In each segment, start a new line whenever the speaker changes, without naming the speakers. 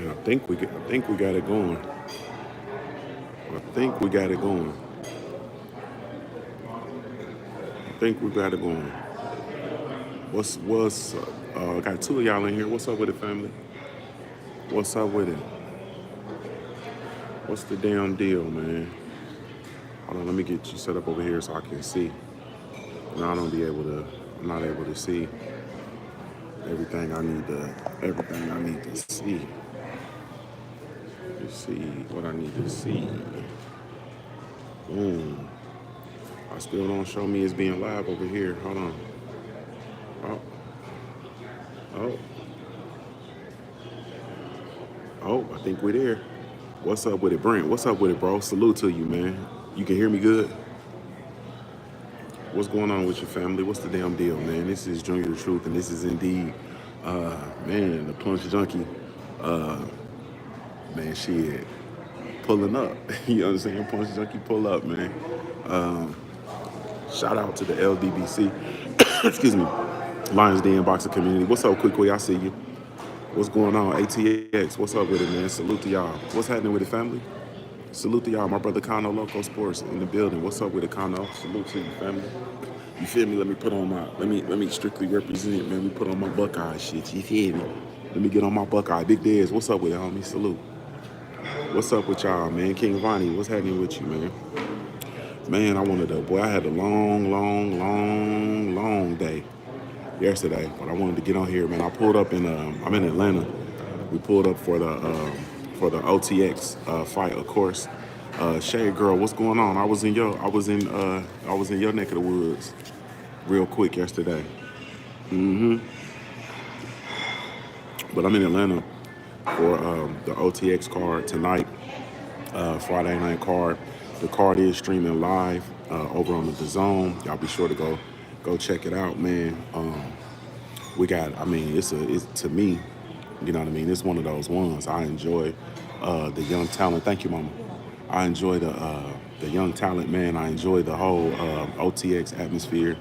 man. I think we got it going. I think we got it going. I think we got it going. What's got two of y'all in here. What's up with it, family? What's up with it? What's the damn deal, man? Hold on, let me get you set up over here so I can see. Now I'm not able to see everything I need to see. Let's see what I need to see. Boom. I still don't show me as being live over here. Hold on. Oh. Oh. Oh, I think we're there. What's up with it, Brent? What's up with it, bro? Salute to you, man. You can hear me good? What's going on with your family? What's the damn deal, man? This is JuniorTheTruth, and this is indeed, man, the Punch Junkie. Man, shit, pulling up. You know what I'm saying? Punch Junkie pull up, man. Shout out to the LDBC. Excuse me. Lions Den Boxing Community. What's up, Quick? I see you. What's going on? ATX. What's up with it, man? Salute to y'all. What's happening with the family? Salute to y'all. My brother Kano Loco Sports in the building. What's up with it, Kano? Salute to you, family. You feel me? Let me put on my, let me strictly represent, man. Let me put on my Buckeye shit. You feel me? Let me get on my Buckeye. Big Dez, what's up with it, homie? Salute. What's up with y'all, man? King Vonnie, what's happening with you, man? Man, I had a long day yesterday, but I wanted to get on here, man. I pulled up I'm in Atlanta. We pulled up for the OTX fight, of course. Shade Girl, what's going on? I was in your neck of the woods real quick yesterday. But I'm in Atlanta for the OTX card tonight, Friday night card. The card is streaming live over on the Zone. Y'all be sure to go check it out, man. We got, I mean, it's to me, you know what I mean? It's one of those ones. I enjoy the young talent. Thank you, Mama. I enjoy the young talent, man. I enjoy the whole OTX atmosphere.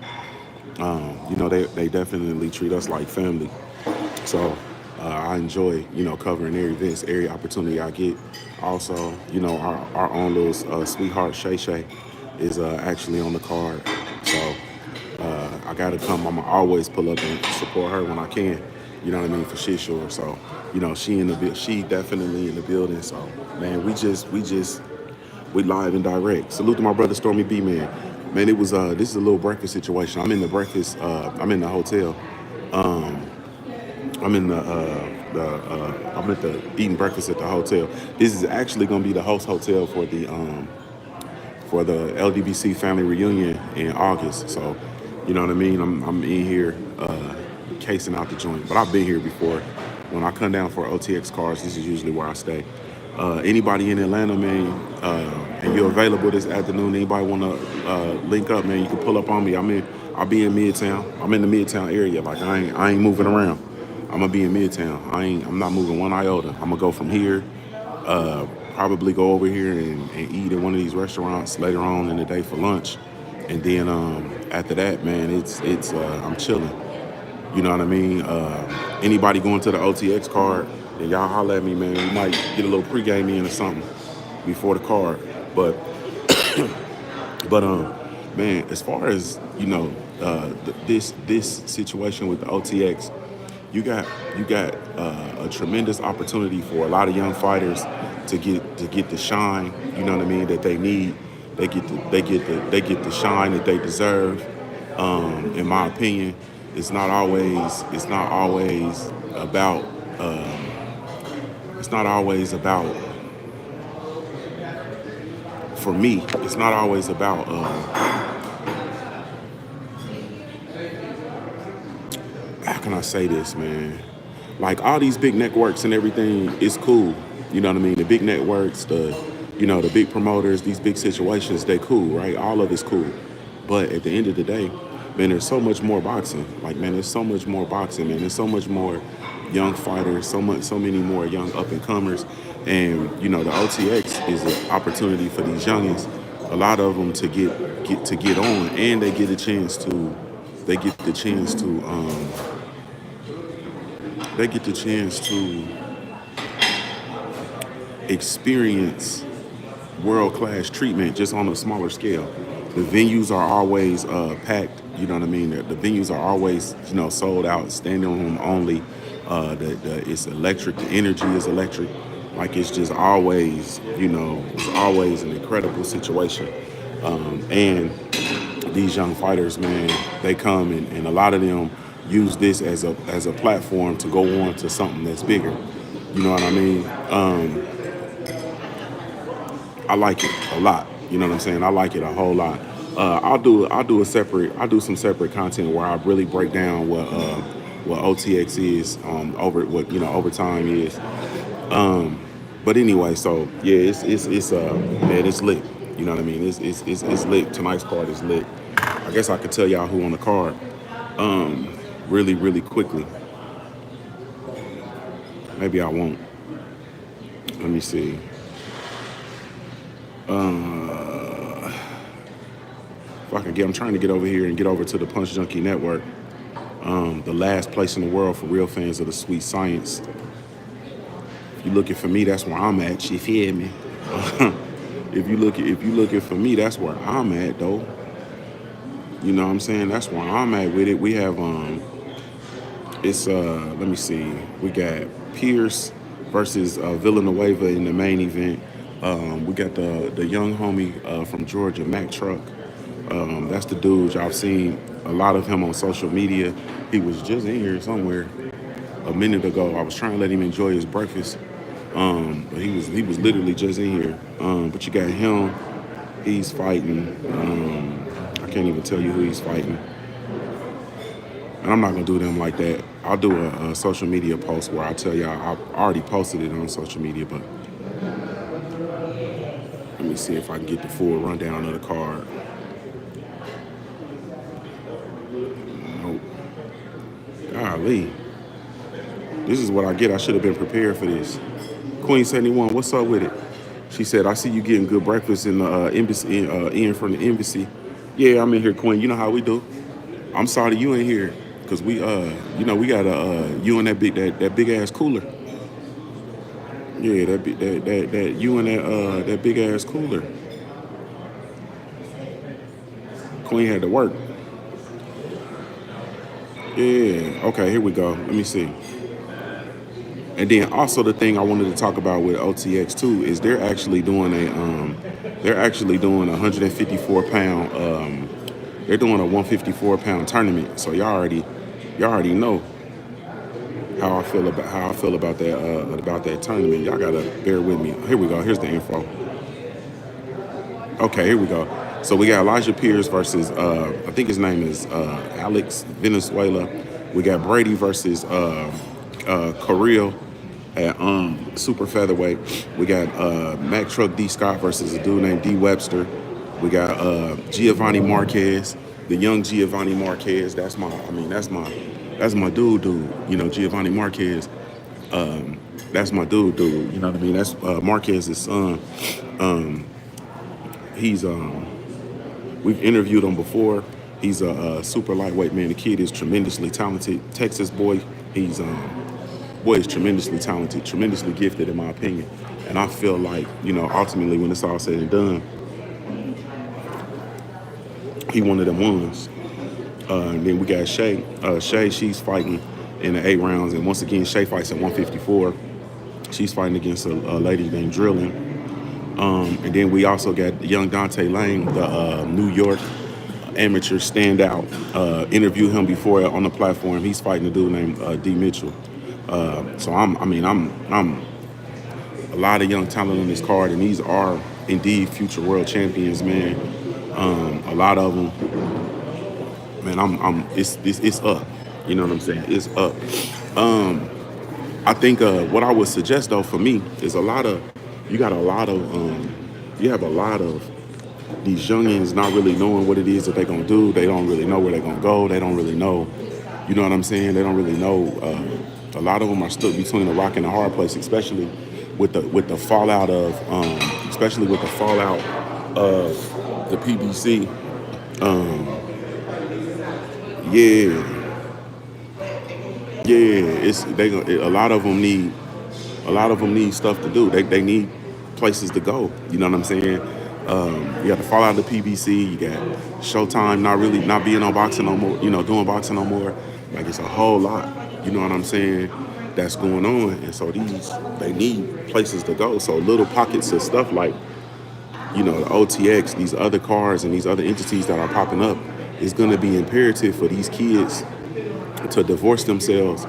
You know, they definitely treat us like family. So I enjoy, you know, covering their events, every opportunity I get. Also, you know, our own little sweetheart Shay Shay is actually on the card. So I gotta come. I'ma always pull up and support her when I can. You know what I mean? For shit sure. So, you know, she definitely in the building. So, man, we live and direct. Salute to my brother Stormy B, man. Man, it was this is a little breakfast situation. I'm in the breakfast. I'm in the hotel. I'm in I'm at the eating breakfast at the hotel. This is actually gonna be the host hotel for the LDBC family reunion in August. So, you know what I mean? I'm in here casing out the joint. But I've been here before. When I come down for OTX cards, this is usually where I stay. Anybody in Atlanta, man, and you're available this afternoon, anybody want to link up, man, you can pull up on me. I'll be in Midtown. I'm in the Midtown area. Like, I ain't moving around. I'm going to be in Midtown. I'm not moving one iota. I'm going to go from here, probably go over here and eat at one of these restaurants later on in the day for lunch. And then after that, man, it's I'm chilling. You know what I mean? Anybody going to the OTX card, then y'all holler at me, man. We might get a little pregame in or something before the card. But man, as far as, you know, this situation with the OTX, you got a tremendous opportunity for a lot of young fighters to get the shine. You know what I mean? That they need. They get the shine that they deserve. In my opinion, it's not always about. It's not always about. For me, it's not always about. How can I say this, man? Like, all these big networks and everything is cool. You know what I mean? The big networks, the big promoters, these big situations, they cool, right? All of it's cool. But at the end of the day, man, there's so much more boxing. Like, man, there's so much more boxing, man. There's so much more young fighters, so many more young up-and-comers. And, you know, the OTX is an opportunity for these youngins, a lot of them to get on, and they get the chance to experience world-class treatment just on a smaller scale. The venues are always packed. You know what I mean? The venues are always, sold out, standing room only. It's electric. The energy is electric. Like it's just always, it's always an incredible situation. And these young fighters, man, they come and a lot of them use this as a platform to go on to something that's bigger. You know what I mean? I like it a lot. You know what I'm saying? I like it a whole lot. I'll do some separate content where I really break down what OTX is, overtime is. But anyway, so yeah, it's man, it's lit. You know what I mean? It's lit. Tonight's card is lit. I guess I could tell y'all who on the card really, really quickly. Maybe I won't. Let me see. If I can I'm trying to get over here and get over to the Punch Junkie Network. The last place in the world for real fans of the sweet science. If you're looking for me, that's where I'm at. You feel me? If you looking for me, that's where I'm at, though. You know what I'm saying? That's where I'm at with it. We have let me see. We got Pierce versus Villanueva in the main event. We got the young homie from Georgia, Mac Truck. That's the dude. I've seen a lot of him on social media. He was just in here somewhere a minute ago. I was trying to let him enjoy his breakfast, but he was literally just in here. But you got him. He's fighting. I can't even tell you who he's fighting. And I'm not gonna do them like that. I'll do a social media post where I tell y'all. I already posted it on social media, but let me see if I can get the full rundown of the card. Nope. Golly. This is what I get. I should have been prepared for this. Queen 71, what's up with it? She said, I see you getting good breakfast in the embassy, in from the embassy. Yeah, I'm in here, Queen. You know how we do. I'm sorry you in here, cause we got you in that big ass cooler. Yeah, that you in that big ass cooler. Queen had to work. Yeah. Okay, here we go. Let me see. And then also the thing I wanted to talk about with OTX too is they're actually doing a 154 pound. They're doing a 154 pound tournament. So y'all already know how I feel about that tournament. Y'all gotta bear with me. Here we go. Here's the info. Okay, here we go. So we got Elijah Pierce versus I think his name is Alex Venezuela. We got Brady versus Carrillo at super featherweight. We got Mac Truck D Scott versus a dude named D Webster. We got Giovanni Marquez, the young Giovanni Marquez. That's my dude. You know, Giovanni Marquez. That's my dude. You know what I mean? That's Marquez's son. He's we've interviewed him before. He's a super lightweight man. The kid is tremendously talented. Texas boy. He's is tremendously talented, tremendously gifted in my opinion. And I feel like, ultimately when it's all said and done, he one of them ones. And then we got Shay. Shay, she's fighting in the 8 rounds. And once again, Shay fights at 154. She's fighting against a lady named Drilling. And then we also got young Dante Lang, the New York amateur standout. Interviewed him before on the platform. He's fighting a dude named D Mitchell. So I'm a lot of young talent on this card, and these are indeed future world champions, man. A lot of them, man. It's up. You know what I'm saying? It's up. I think what I would suggest though for me is you have a lot of these youngins not really knowing what it is that they're gonna do. They don't really know where they're gonna go. They don't really know. You know what I'm saying? They don't really know. A lot of them are stuck between a rock and a hard place, especially with the fallout of the PBC. A lot of them need stuff to do. They need places to go. You know what I'm saying? You got to fall out of the PBC. You got Showtime not being on boxing no more. You know, doing boxing no more. Like it's a whole lot. You know what I'm saying? That's going on, and so they need places to go. So little pockets of stuff like, you know, the OTX, these other cars and these other entities that are popping up, is going to be imperative for these kids to divorce themselves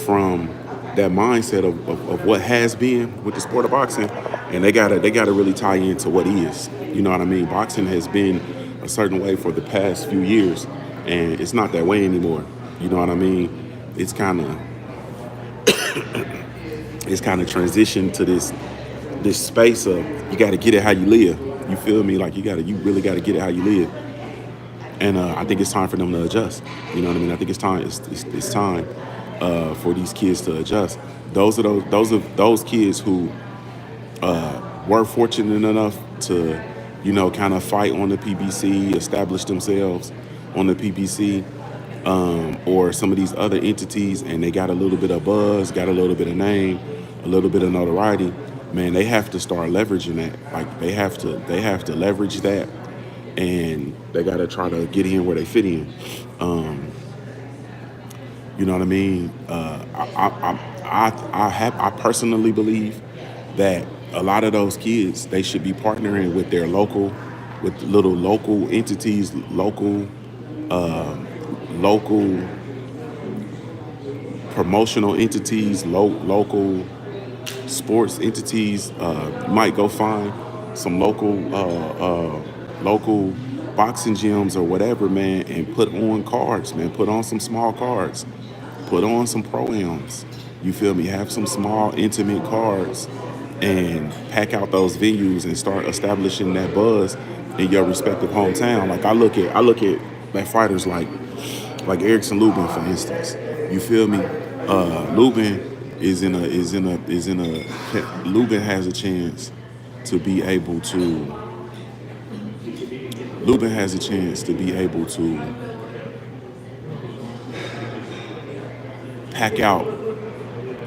from that mindset of what has been with the sport of boxing, and they gotta really tie into what is. You know what I mean? Boxing has been a certain way for the past few years, and it's not that way anymore. You know what I mean? It's kind of transitioned to this space of you got to get it how you live. You feel me? Like you really got to get it how you live. And I think it's time for them to adjust. You know what I mean? I think it's time. It's time for these kids to adjust. Those are those kids who were fortunate enough to, you know, kind of fight on the PBC, establish themselves on the PBC, or some of these other entities, and they got a little bit of buzz, got a little bit of name, a little bit of notoriety. Man, they have to start leveraging that. Like they have to leverage that, and they got to try to get in where they fit in. You know what I mean? I personally believe that a lot of those kids, they should be partnering with their with little local entities, local promotional entities, local sports entities. You might go find some local boxing gyms or whatever, man, and put on cards, man. Put on some small cards. Put on some pro-ams. You feel me? Have some small, intimate cards and pack out those venues and start establishing that buzz in your respective hometown. Like I look at like fighters like Erickson Lubin, for instance. You feel me? Lubin Lubin has a chance to be able to pack out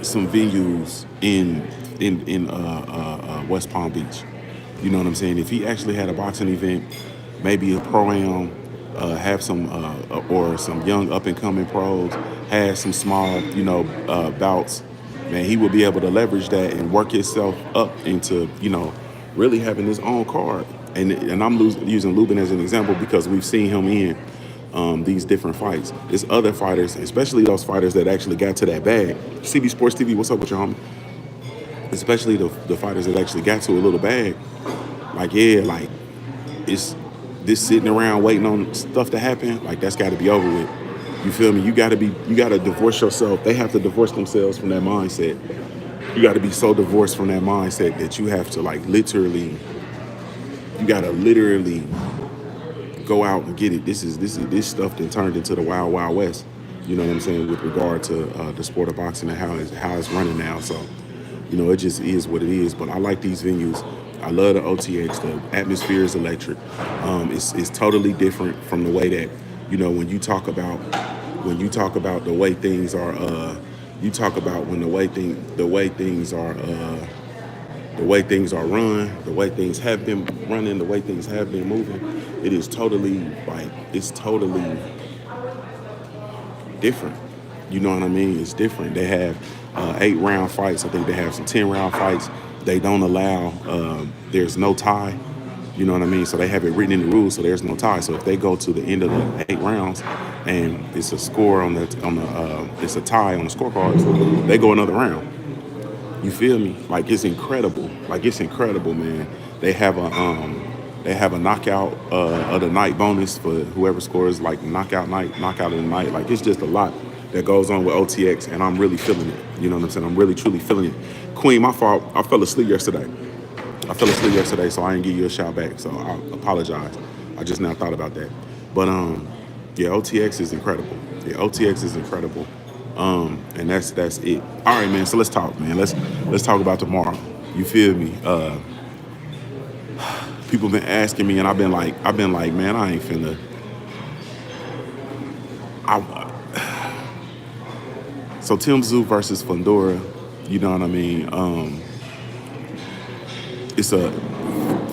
some venues in West Palm Beach. You know what I'm saying? If he actually had a boxing event, maybe a pro-am, have some or some young up and coming pros, had some small, you know, bouts, man, he would be able to leverage that and work himself up into, you know, really having his own card. And I'm using Lubin as an example because we've seen him in these different fights. There's other fighters, especially those fighters that actually got to that bag. CB Sports TV, what's up with your homie? Especially the fighters that actually got to a little bag. Like, yeah, like, it's this sitting around waiting on stuff to happen, like, that's got to be over with. You feel me? You got to divorce yourself. They have to divorce themselves from that mindset. You got to be so divorced from that mindset that you have to, like, literally go out and get it. This stuff that turned into the Wild Wild West. You know what I'm saying, with regard to the sport of boxing and how it's running now. So, you know, it just is what it is. But I like these venues. I love the OTX. The atmosphere is electric. It's totally different from the way that, you know, when you talk about the way things are. You talk about when the way things are run, the way things have been running, the way things have been moving. It is totally totally different. You know what I mean? It's different. They have 8-round fights. I think they have some 10-round fights. They don't allow, there's no tie. You know what I mean? So they have it written in the rules, so there's no tie. So if they go to the end of the 8 rounds and it's a score it's a tie on the scorecards, they go another round. You feel me? Like, it's incredible. Like, it's incredible, man. They have a knockout of the night bonus for whoever scores, like, knockout of the night. Like, it's just a lot that goes on with OTX, and I'm really feeling it. You know what I'm saying? I'm really, truly feeling it. Queen, my fault. I fell asleep yesterday, so I didn't give you a shout back. So I apologize. I just now thought about that. But yeah, OTX is incredible. And that's it. All right, man. So let's talk, man. Let's talk about tomorrow. You feel me? People been asking me, and I've been like, man, I ain't finna. So Tim Tszyu versus Fundora. You know what I mean? it's a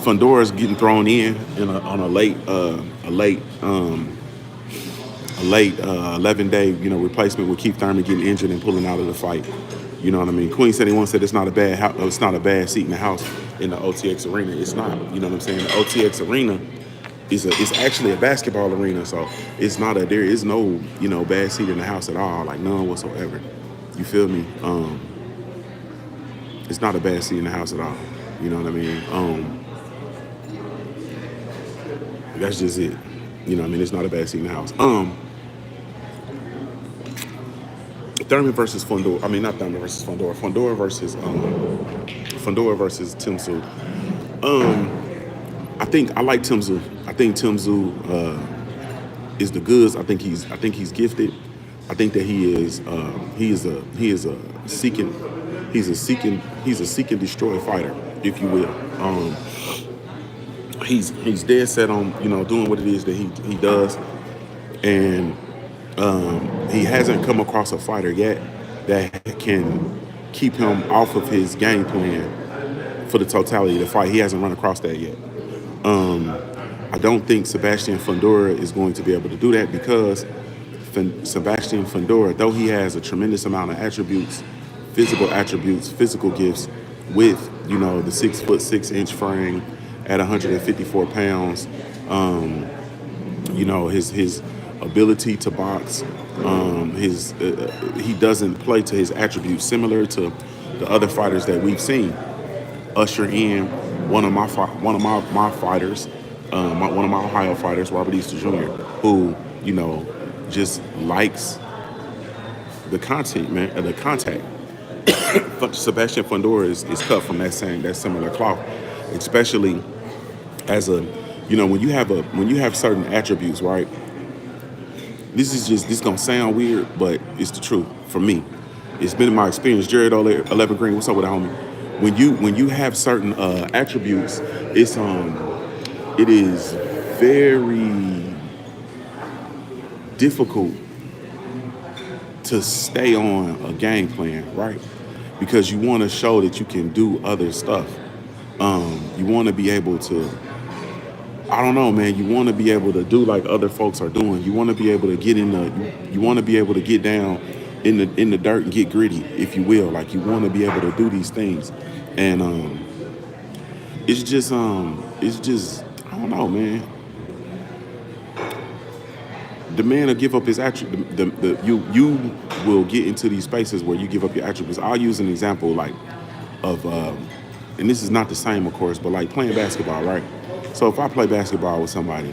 Fundora's getting thrown in on a late 11-day replacement with Keith Thurman getting injured and pulling out of the fight. You know what I mean? Queen 71 said it's not a bad seat in the house in the OTX arena. It's not. You know what I'm saying? The OTX arena it's actually a basketball arena, so it's not there is no bad seat in the house at all, like none whatsoever. You feel me? It's not a bad seat in the house at all. You know what I mean? That's just it. You know what I mean? It's not a bad seat in the house. Thurman versus Fundora. I mean, not Thurman versus Fundora. Fundora versus Tim Tszyu. I like Tim Tszyu. I think Tim Tszyu is the goods. I think he's gifted. I think that he is a seek and destroy fighter, if you will. He's dead set on doing what it is that he does, and he hasn't come across a fighter yet that can keep him off of his game plan for the totality of the fight. He hasn't run across that yet. I don't think Sebastian Fundora is going to be able to do that because Sebastian Fundora, though he has a tremendous amount of physical gifts with the 6'6" frame at 154 pounds, his ability to box, he doesn't play to his attributes, similar to the other fighters that we've seen usher in one of my fighters, one of my Ohio fighters, Robert Easter Jr., who just likes the content, man, the contact. Sebastian Fundora is cut from that similar cloth, especially as when you have certain attributes, right? This gonna sound weird, but it's the truth for me. It's been in my experience. Jared 11 Green, what's up with that, homie? When you have certain attributes, it is very difficult to stay on a game plan, right? Because you want to show that you can do other stuff. You want to be able to, I don't know, man. You want to be able to do like other folks are doing. You want to be able to get you want to be able to get down in the dirt and get gritty, if you will. Like you want to be able to do these things, and it's just I don't know, man. The man will give up his attributes. You will get into these spaces where you give up your attributes. I'll use an example of and this is not the same, of course, but like playing basketball, right? So if I play basketball with somebody,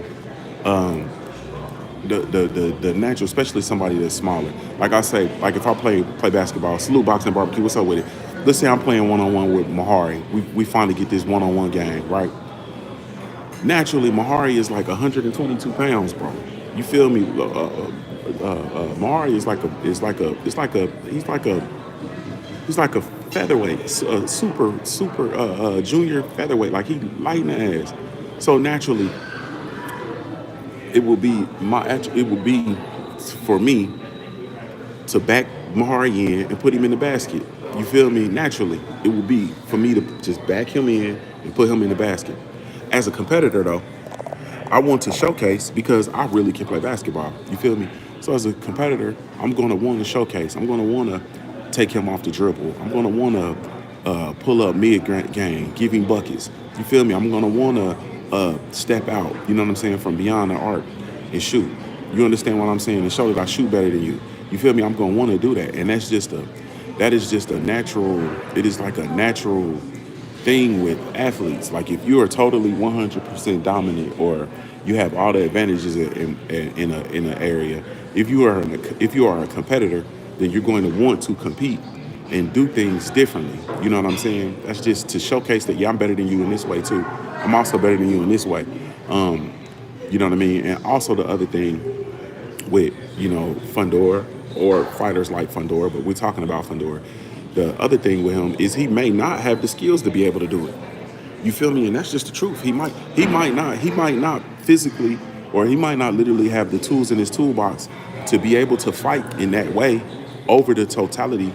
the natural, especially somebody that's smaller, like I say, like if I play basketball, Salute Boxing Barbecue, what's up with it? Let's say I'm playing one-on-one with Mahari. We finally get this one-on-one game, right? Naturally, Mahari is like 122 pounds, bro. You feel me? Mahari is he's like a featherweight, super junior featherweight. Like he light in the ass. So naturally, it would be for me to back Mahari in and put him in the basket. You feel me? Naturally, it would be for me to just back him in and put him in the basket. As a competitor, though, I want to showcase because I really can play basketball. You feel me? So as a competitor, I'm going to want to showcase. I'm going to want to take him off the dribble. I'm going to want to pull up mid-game, give him buckets. You feel me? I'm going to want to step out, you know what I'm saying, from beyond the arc and shoot. You understand what I'm saying? And show that I shoot better than you. You feel me? I'm going to want to do that. And that is just a natural, it is like a natural thing with athletes. Like if you are totally 100% dominant or you have all the advantages in an area, if you are a competitor, then you're going to want to compete and do things differently. You know what I'm saying? That's just to showcase that, yeah, I'm better than you in this way too. I'm also better than you in this way. You know what I mean? And also the other thing with, Fundora or fighters like Fundora, but we're talking about Fundora. The other thing with him is he may not have the skills to be able to do it. You feel me? And that's just the truth. He might not physically, or he might not literally have the tools in his toolbox to be able to fight in that way over the totality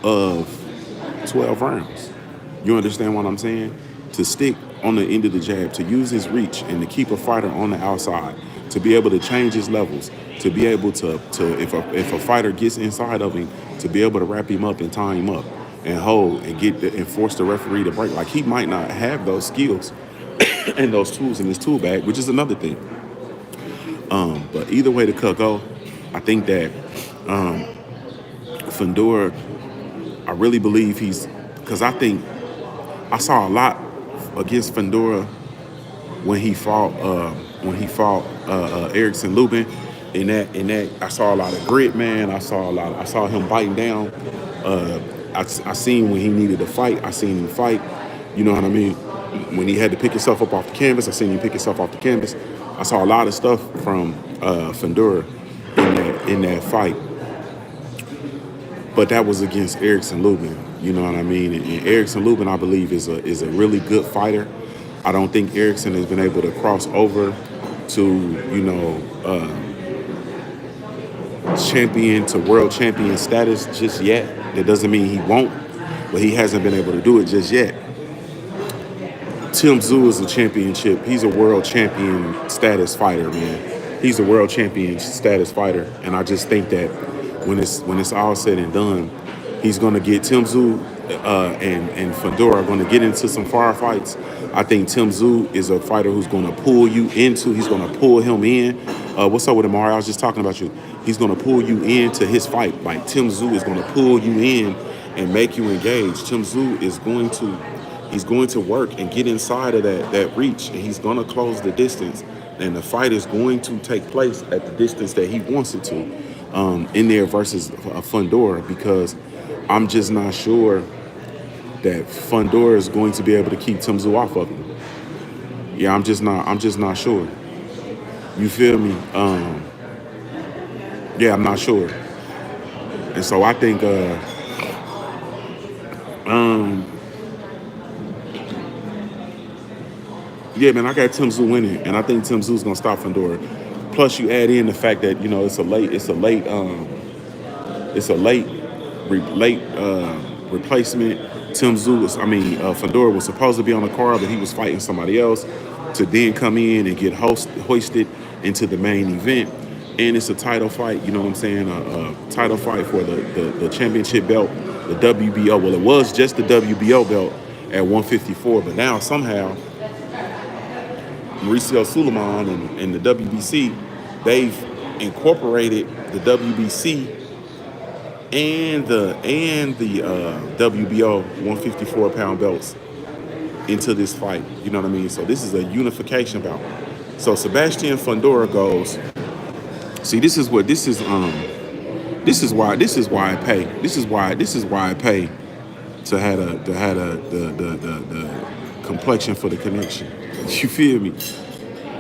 of 12 rounds. You understand what I'm saying? To stick on the end of the jab, to use his reach, and to keep a fighter on the outside, to be able to change his levels, to be able to if a fighter gets inside of him, to be able to wrap him up and tie him up and hold and and force the referee to break. Like, he might not have those skills and those tools in his tool bag, which is another thing. But either way the cut go, I think that Fundora, I really believe because I think I saw a lot against Fundora when he fought Erickson Lubin. In that I saw a lot of grit, man. I saw him biting down. I seen when he needed to fight. I seen him fight. You know what I mean? When he had to pick himself up off the canvas, I seen him pick himself off the canvas. I saw a lot of stuff from Fundora in that fight. But that was against Erickson Lubin. You know what I mean? And Erickson Lubin, I believe, is a really good fighter. I don't think Erickson has been able to cross over to, champion to world champion status just yet. That doesn't mean he won't, but he hasn't been able to do it just yet. Tim Tszyu is a championship. He's a world champion status fighter, man. He's a world champion status fighter, and I just think that when it's all said and done, he's going to get Tim Tszyu and Fundora are going to get into some firefights. I think Tim Tszyu is a fighter who's going to pull you into. He's going to pull him in. What's up with Amari? I was just talking about you. He's going to pull you into his fight. Like, Tim Tszyu is going to pull you in and make you engage. Tim Tszyu is going to work and get inside of that reach, and he's going to close the distance. And the fight is going to take place at the distance that he wants it to, in there versus Fundora, because I'm just not sure that Fundora is going to be able to keep Tim Tszyu off of him. Yeah, I'm just not sure. You feel me? Yeah, I'm not sure. And so I think yeah, man, I got Tim Tszyu winning, and I think Tim Tszyu is gonna stop Fundora. Plus, you add in the fact that it's a late replacement. Fundora was supposed to be on the card, but he was fighting somebody else to then come in and get hoisted into the main event. And it's a title fight, you know what I'm saying? A title fight for the championship belt, the WBO. Well, it was just the WBO belt at 154, but now somehow Mauricio Suleiman and the WBC, they've incorporated the WBC and the WBO 154-pound belts into this fight. You know what I mean? So this is a unification bout. So Sebastian Fundora goes. See, this is why I pay. This is why I pay to have the complexion for the connection. You feel me?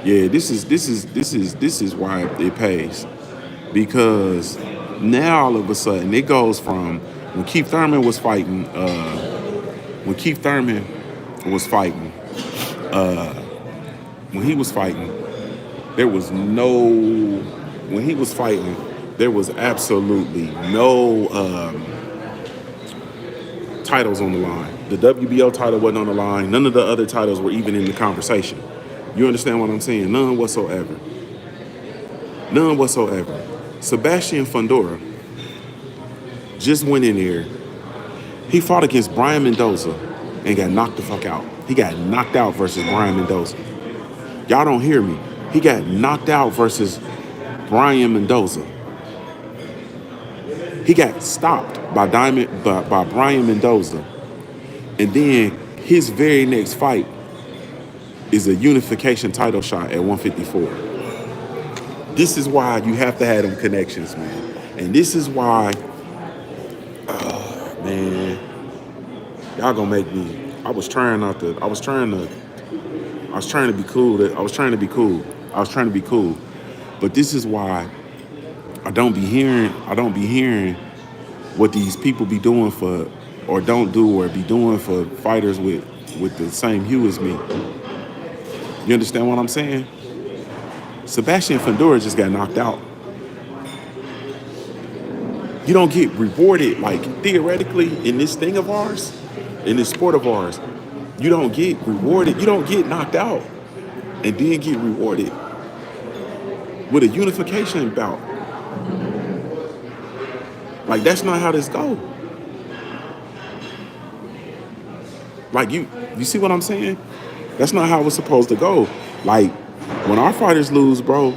Yeah, this is why it pays, because now all of a sudden it goes from when Keith Thurman was fighting. When he was fighting, there was absolutely no titles on the line. The WBO title wasn't on the line. None of the other titles were even in the conversation. You understand what I'm saying? None whatsoever. None whatsoever. Sebastian Fundora just went in there. He fought against Brian Mendoza and got knocked the fuck out. He got knocked out versus Brian Mendoza. Y'all don't hear me. He got knocked out versus Brian Mendoza. He got stopped by Brian Mendoza. And then his very next fight is a unification title shot at 154. This is why you have to have them connections, man. And this is why, man, y'all gonna make me. I was trying to be cool. But this is why I don't be hearing what these people be doing for, or don't do, or be doing for fighters with the same hue as me. You understand what I'm saying? Sebastian Fundora just got knocked out. You don't get rewarded, like theoretically in this thing of ours, in this sport of ours, you don't get rewarded. You don't get knocked out and then get rewarded with a unification bout. Like that's not how this go. Like you see what I'm saying? That's not how it's supposed to go. Like when our fighters lose, bro.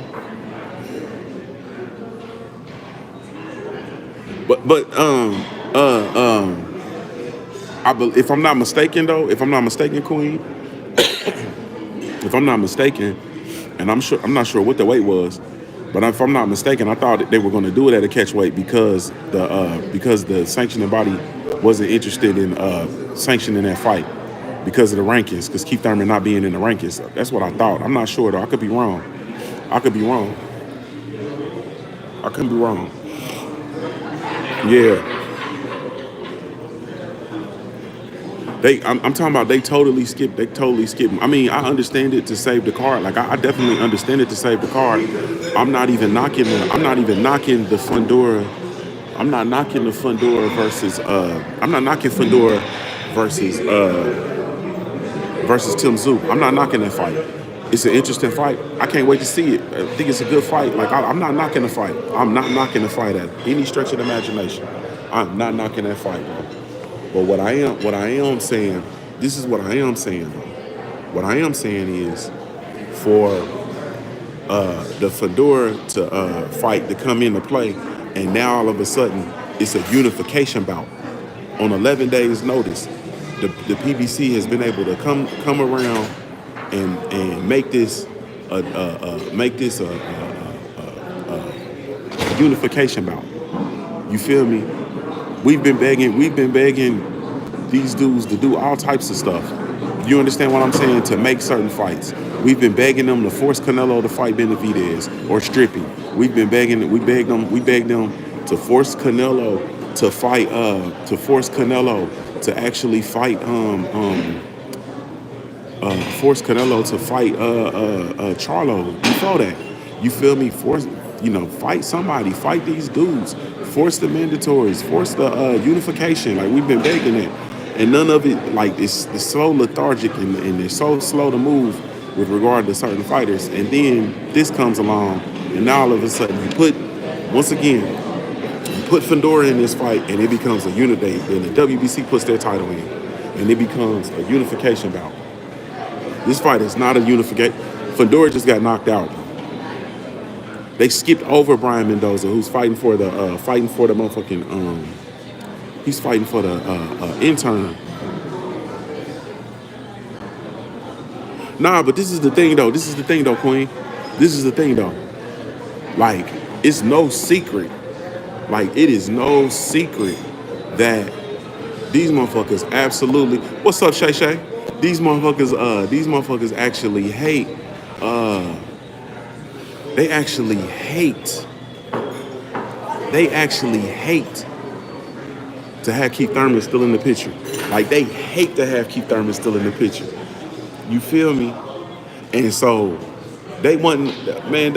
But if I'm not mistaken though, if I'm not mistaken, Queen, if I'm not mistaken, and I'm not sure what the weight was, but if I'm not mistaken, I thought that they were going to do it at a catch weight because the sanctioning body wasn't interested in sanctioning that fight because of the rankings, because Keith Thurman not being in the rankings. That's what I thought. I'm not sure though. I could be wrong. I could be wrong. I could be wrong. Yeah. I'm talking about they totally skipped. They totally skipped. I mean, I understand it to save the card. Like I definitely understand it to save the card. I'm not even knocking the Fundora. I'm not knocking the Fundora versus. I'm not knocking Fundora versus versus Tim Tszyu. I'm not knocking that fight. It's an interesting fight. I can't wait to see it. I think it's a good fight. Like I'm not knocking the fight. I'm not knocking the fight at any stretch of the imagination. I'm not knocking that fight, bro. But what I am saying, this is what I am saying though. What I am saying is for the Fedora to fight to come into play, and now all of a sudden it's a unification bout on 11 days notice. The PBC has been able to come around and make this a unification bout. You feel me? We've been begging these dudes to do all types of stuff. You understand what I'm saying? To make certain fights. We've been begging them to force Canelo to fight Benavidez or Strippy. We begged them to force Canelo to fight to actually fight force Canelo to fight Charlo before that. You feel me? Fight somebody, fight these dudes, force the mandatories, force the unification. Like we've been begging it, and none of it. Like it's so lethargic and they're so slow to move with regard to certain fighters. And then this comes along, and now all of a sudden you put Fundora in this fight, and it becomes a unity. And the WBC puts their title in, and it becomes a unification bout. This fight is not a unification. Fundora just got knocked out. They skipped over Brian Mendoza, who's fighting for the motherfucking he's fighting for the intern. Nah, but this is the thing though, Queen. This is the thing though. Like, it's no secret. Like, it is no secret that these motherfuckers absolutely. What's up, Shay Shay? These motherfuckers actually hate. They actually hate to have Keith Thurman still in the picture. Like, they hate to have Keith Thurman still in the picture. You feel me? And so they wasn't, man,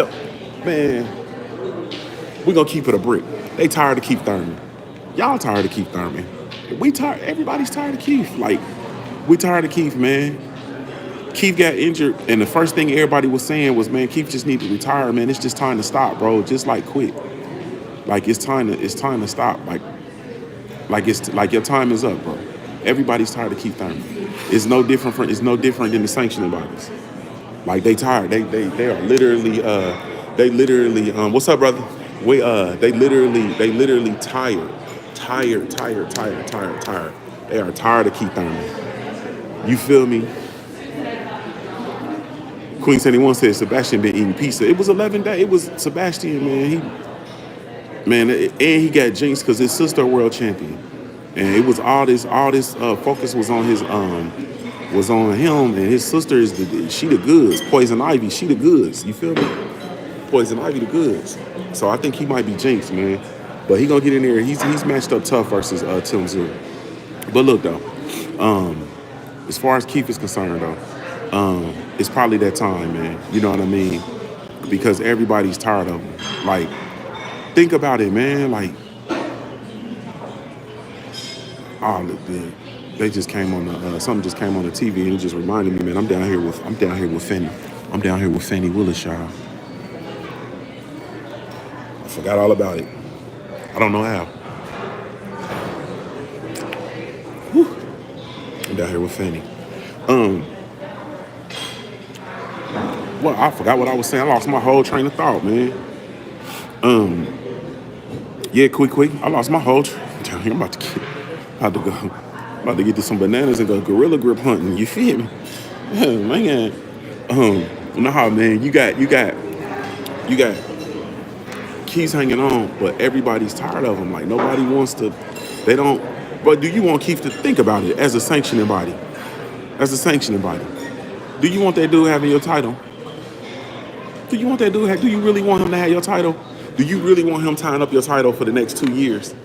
we're gonna keep it a brick. They tired of Keith Thurman. Y'all tired of Keith Thurman. We tired, everybody's tired of Keith. Like, we tired of Keith, man. Keith got injured, and the first thing everybody was saying was, man, Keith just need to retire, man. It's just time to stop, bro. Just like quit. Like it's time to stop. Like it's like your time is up, bro. Everybody's tired of Keith Thurman. It's no different than the sanctioning bodies. Like they tired. They are literally what's up, brother? They literally tired. They are tired of Keith Thurman. You feel me? Queen 71 said Sebastian been eating pizza. It was 11 days. It was Sebastian, man. And he got jinxed because his sister world champion, and it was all this focus was on him, and his sister is she the goods. Poison Ivy, she the goods. You feel me? Poison Ivy the goods. So I think he might be jinxed, man. But he gonna get in there. He's matched up tough versus Tim Tszyu. But look though, as far as Keith is concerned though. It's probably that time, man. You know what I mean? Because everybody's tired of him. Like, think about it, man. Like, Oh, they just came on the something just came on the TV and it just reminded me, man. I'm down here with Fanny. I'm down here with Fanny Willis, y'all. I forgot all about it. I don't know how. Whew. I'm down here with Fanny. Well, I forgot what I was saying. I lost my whole train of thought, man. Yeah, quick. I lost my whole down here. I'm about to get to some bananas and go gorilla grip hunting. You feel me? Oh, man. Nah, man. You got Keith's hanging on, but everybody's tired of him. Like nobody wants to. They don't. But do you want Keith to think about it as a sanctioning body? As a sanctioning body, do you want that dude having your title? Do you want that dude? Do you really want him to have your title? Do you really want him tying up your title for the next 2 years?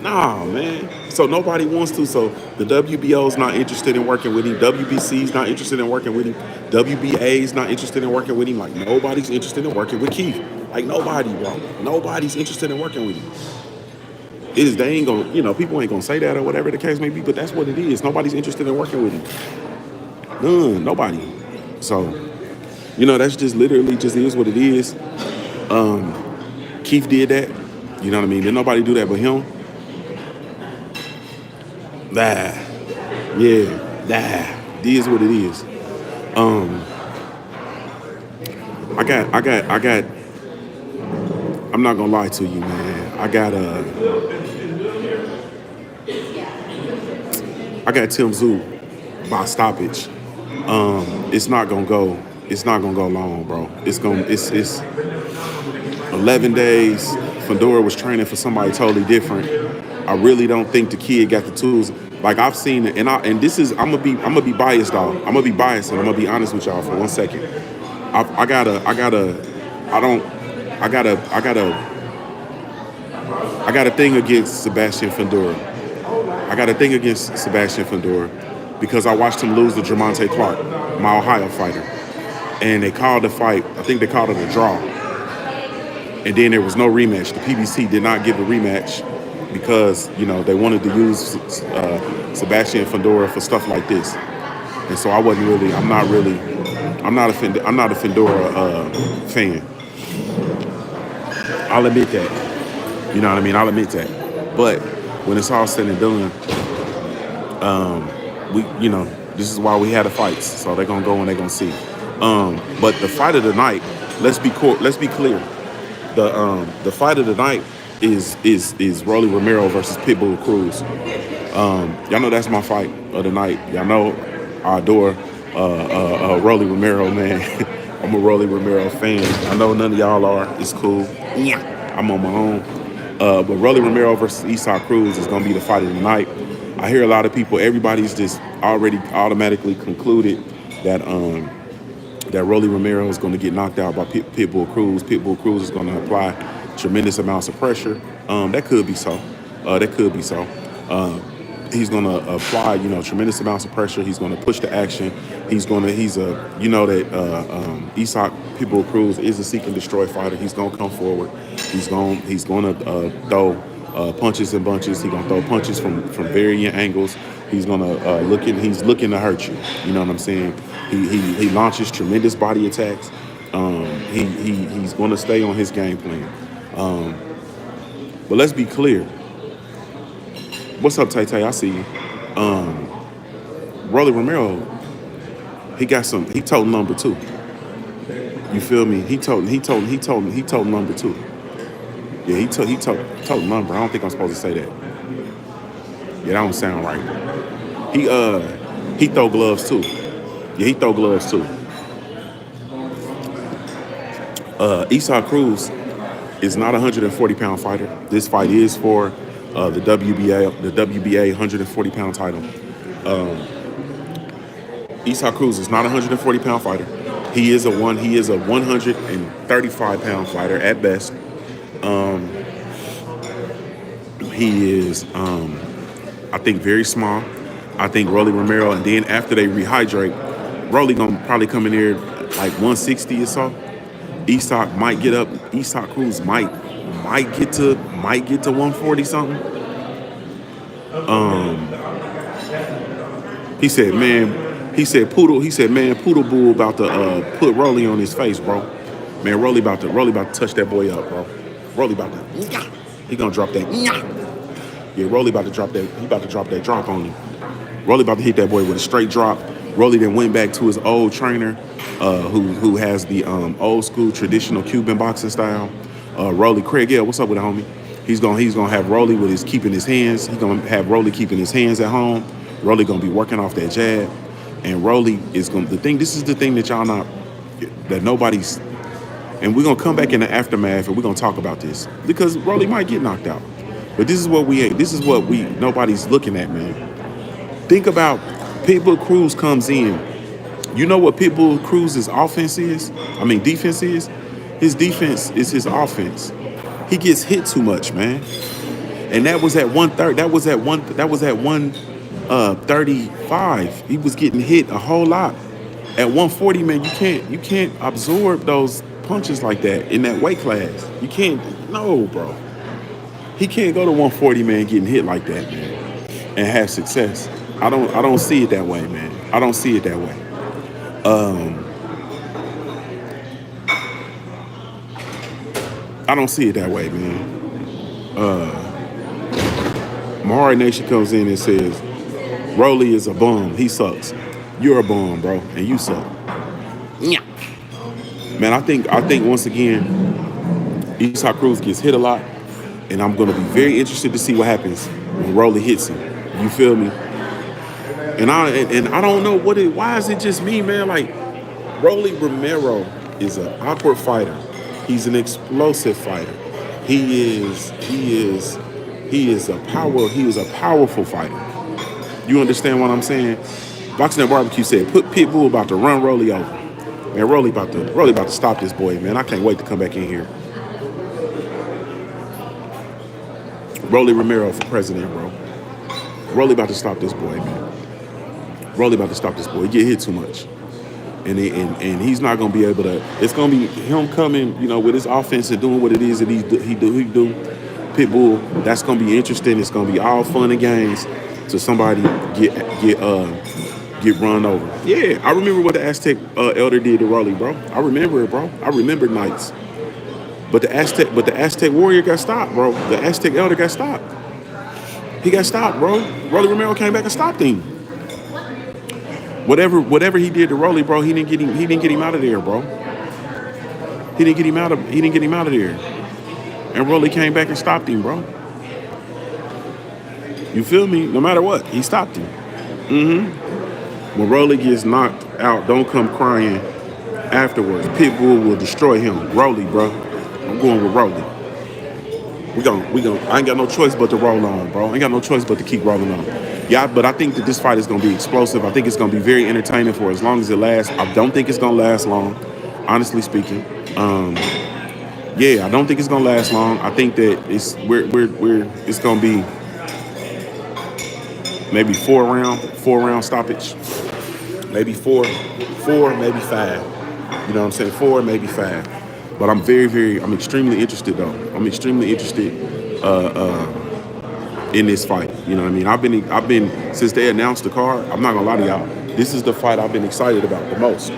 Nah, man. So nobody wants to. So the WBO's not interested in working with him. WBC's not interested in working with him. WBA's not interested in working with him. Like nobody's interested in working with Keith. Like nobody, bro. Nobody's interested in working with him. They ain't gonna, people ain't gonna say that or whatever the case may be, but that's what it is. Nobody's interested in working with him. None, nobody. So, that's just literally just is what it is. Keith did that. You know what I mean? Did nobody do that but him? It is what it is. I'm not gonna lie to you, man. I got Tim Zoo by stoppage. It's not gonna go long, bro. It's 11 days. Fedora was training for somebody totally different. I really don't think the kid got the tools. Like I've seen it, and this is I'm gonna be biased, dog. I'm gonna be biased, and I'm gonna be honest with y'all for 1 second. I got a thing against Sebastian Fedora. I got a thing against Sebastian Fedora because I watched him lose to Jermonte Clark, my Ohio fighter. And they called the fight, I think they called it a draw. And then there was no rematch. The PBC did not give a rematch because, they wanted to use Sebastian Fedora for stuff like this. And so I'm not a Fedora fan. I'll admit that. You know what I mean? I'll admit that. But when it's all said and done, this is why we had the fights. So they're gonna go and they're gonna see. But the fight of the night, let's be clear. The fight of the night is Rolly Romero versus Pitbull Cruz. Y'all know that's my fight of the night. Y'all know I adore Rolly Romero, man. I'm a Rolly Romero fan. I know none of y'all are. It's cool. Yeah. I'm on my own. But Rolly Romero versus Isaac Cruz is going to be the fight of the night. I hear a lot of people, everybody's just already automatically concluded that that Rolly Romero is going to get knocked out by Pitbull Cruz. Pitbull Cruz is going to apply tremendous amounts of pressure. That could be so. He's going to apply, tremendous amounts of pressure. He's going to push the action. Isaac Pitbull Cruz is a seek and destroy fighter. He's going to come forward. He's going to throw punches and bunches. He's going to throw punches from varying angles. He's going to he's looking to hurt you. You know what I'm saying? He launches tremendous body attacks. He's going to stay on his game plan. But let's be clear. What's up, Tay Tay? I see you. Rolly Romero, he told number 2. You feel me? He told number 2. Yeah, he told number. I don't think I'm supposed to say that. Yeah, that don't sound right. He throw gloves too. Yeah, he throw gloves too. Isaac Cruz is not a 140-pound fighter. This fight is for the WBA 140-pound title. Isaac Cruz is not a 140-pound fighter. He is a 135-pound fighter at best. He is, I think, very small. I think Rolly Romero, and then after they rehydrate, Rolly gonna probably come in here like 160 or so. Isaac Cruz might get to 140 something. He said, man, he said, man, Poodle Bull about to put Rolly on his face, bro. Man, Rolly about to touch that boy up, bro. Rolly about to, he gonna drop that. Yeah, Rolly about to drop that. He about to drop that drop on him. Rolly about to hit that boy with a straight drop. Rolly then went back to his old trainer, who has the old school traditional Cuban boxing style. Rolly Craig, yeah, what's up with the homie? He's gonna have Rolly with his keeping his hands. He's gonna have Rolly keeping his hands at home. Rolly gonna be working off that jab, and Rolly is gonna This is the thing that y'all not that nobody's. And we're gonna come back in the aftermath and we're gonna talk about this because Rolly might get knocked out. But this is what nobody's looking at, man. Think about Pitbull Cruz comes in. You know what Pitbull Cruz's offense is? I mean defense is? His defense is his offense. He gets hit too much, man. And that was at 130. That was at 135. He was getting hit a whole lot. At 140, man, you can't absorb those punches like that in that weight class. You can't. No, bro. He can't go to 140, man, getting hit like that, man, and have success. I don't see it that way, man. I don't see it that way. I don't see it that way, man. Mahari Nation comes in and says, Rolly is a bum. He sucks. You're a bum, bro, and you suck. Yeah. Man, I think once again, Isaac Cruz gets hit a lot, and I'm gonna be very interested to see what happens when Rolly hits him. You feel me? And I don't know why is it just me, man? Like, Rolly Romero is an awkward fighter. He's an explosive fighter. He is a powerful fighter. You understand what I'm saying? Boxing at Barbecue said, put Pitbull about to run Rolly over. Man, Rolly about to stop this boy, man. I can't wait to come back in here. Rolly Romero for president, bro. Rolly about to stop this boy, man. Rolly about to stop this boy. He get hit too much. And he's not gonna be able to. It's gonna be him coming, with his offense and doing what it is that he do. Pitbull. That's gonna be interesting. It's gonna be all fun and games till somebody get run over. Yeah, I remember what the Aztec elder did to Rolly, bro. I remember it, bro. I remember nights. But the Aztec warrior got stopped, bro. The Aztec elder got stopped. He got stopped, bro. Rolly Romero came back and stopped him. Whatever he did to Rolly, bro, he didn't get him out of there, bro. He didn't get him out of there. And Rolly came back and stopped him, bro. You feel me? No matter what, he stopped him. When Rolly gets knocked out, don't come crying afterwards. Pitbull will destroy him. Rolly, bro. I'm going with Rolly. I ain't got no choice but to roll on, bro. I ain't got no choice but to keep rolling on. Yeah, but I think that this fight is going to be explosive. I think it's going to be very entertaining for as long as it lasts. I don't think it's going to last long, honestly speaking. I don't think it's going to last long. I think that it's going to be maybe four round stoppage. Maybe four, maybe five. You know what I'm saying? 4, maybe 5. But I'm I'm extremely interested though. I'm extremely interested in this fight. You know what I mean? I've been since they announced the card. I'm not gonna lie to y'all. This is the fight I've been excited about the most.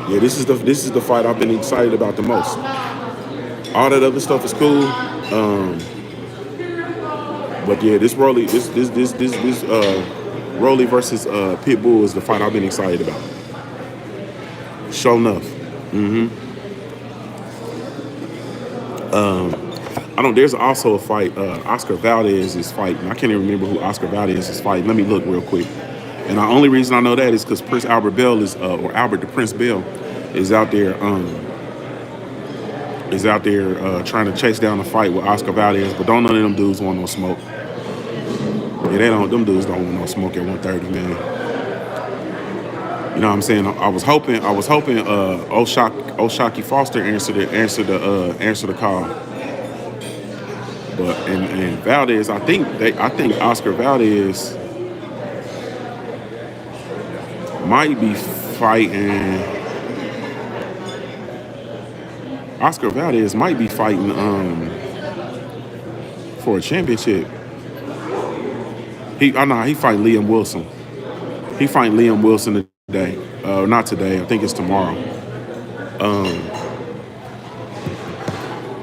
Yeah, this is the fight I've been excited about the most. All that other stuff is cool. But yeah, this Rolly versus Pitbull is the fight I've been excited about. Sure enough. There's also a fight, Oscar Valdez is fighting. I can't even remember who Oscar Valdez is fighting. Let me look real quick. And the only reason I know that is because Prince Albert Bell or Albert the Prince Bell is out there trying to chase down a fight with Oscar Valdez, but don't none of them dudes want no smoke. Yeah, them dudes don't want no smoke at 130, man. You know what I'm saying? I was hoping O'Shaquie Foster answer the call. But and Valdez, I think Oscar Valdez might be fighting. Oscar Valdez might be fighting for a championship. He fighting Liam Wilson. He fight Liam Wilson today. Not today. I think it's tomorrow.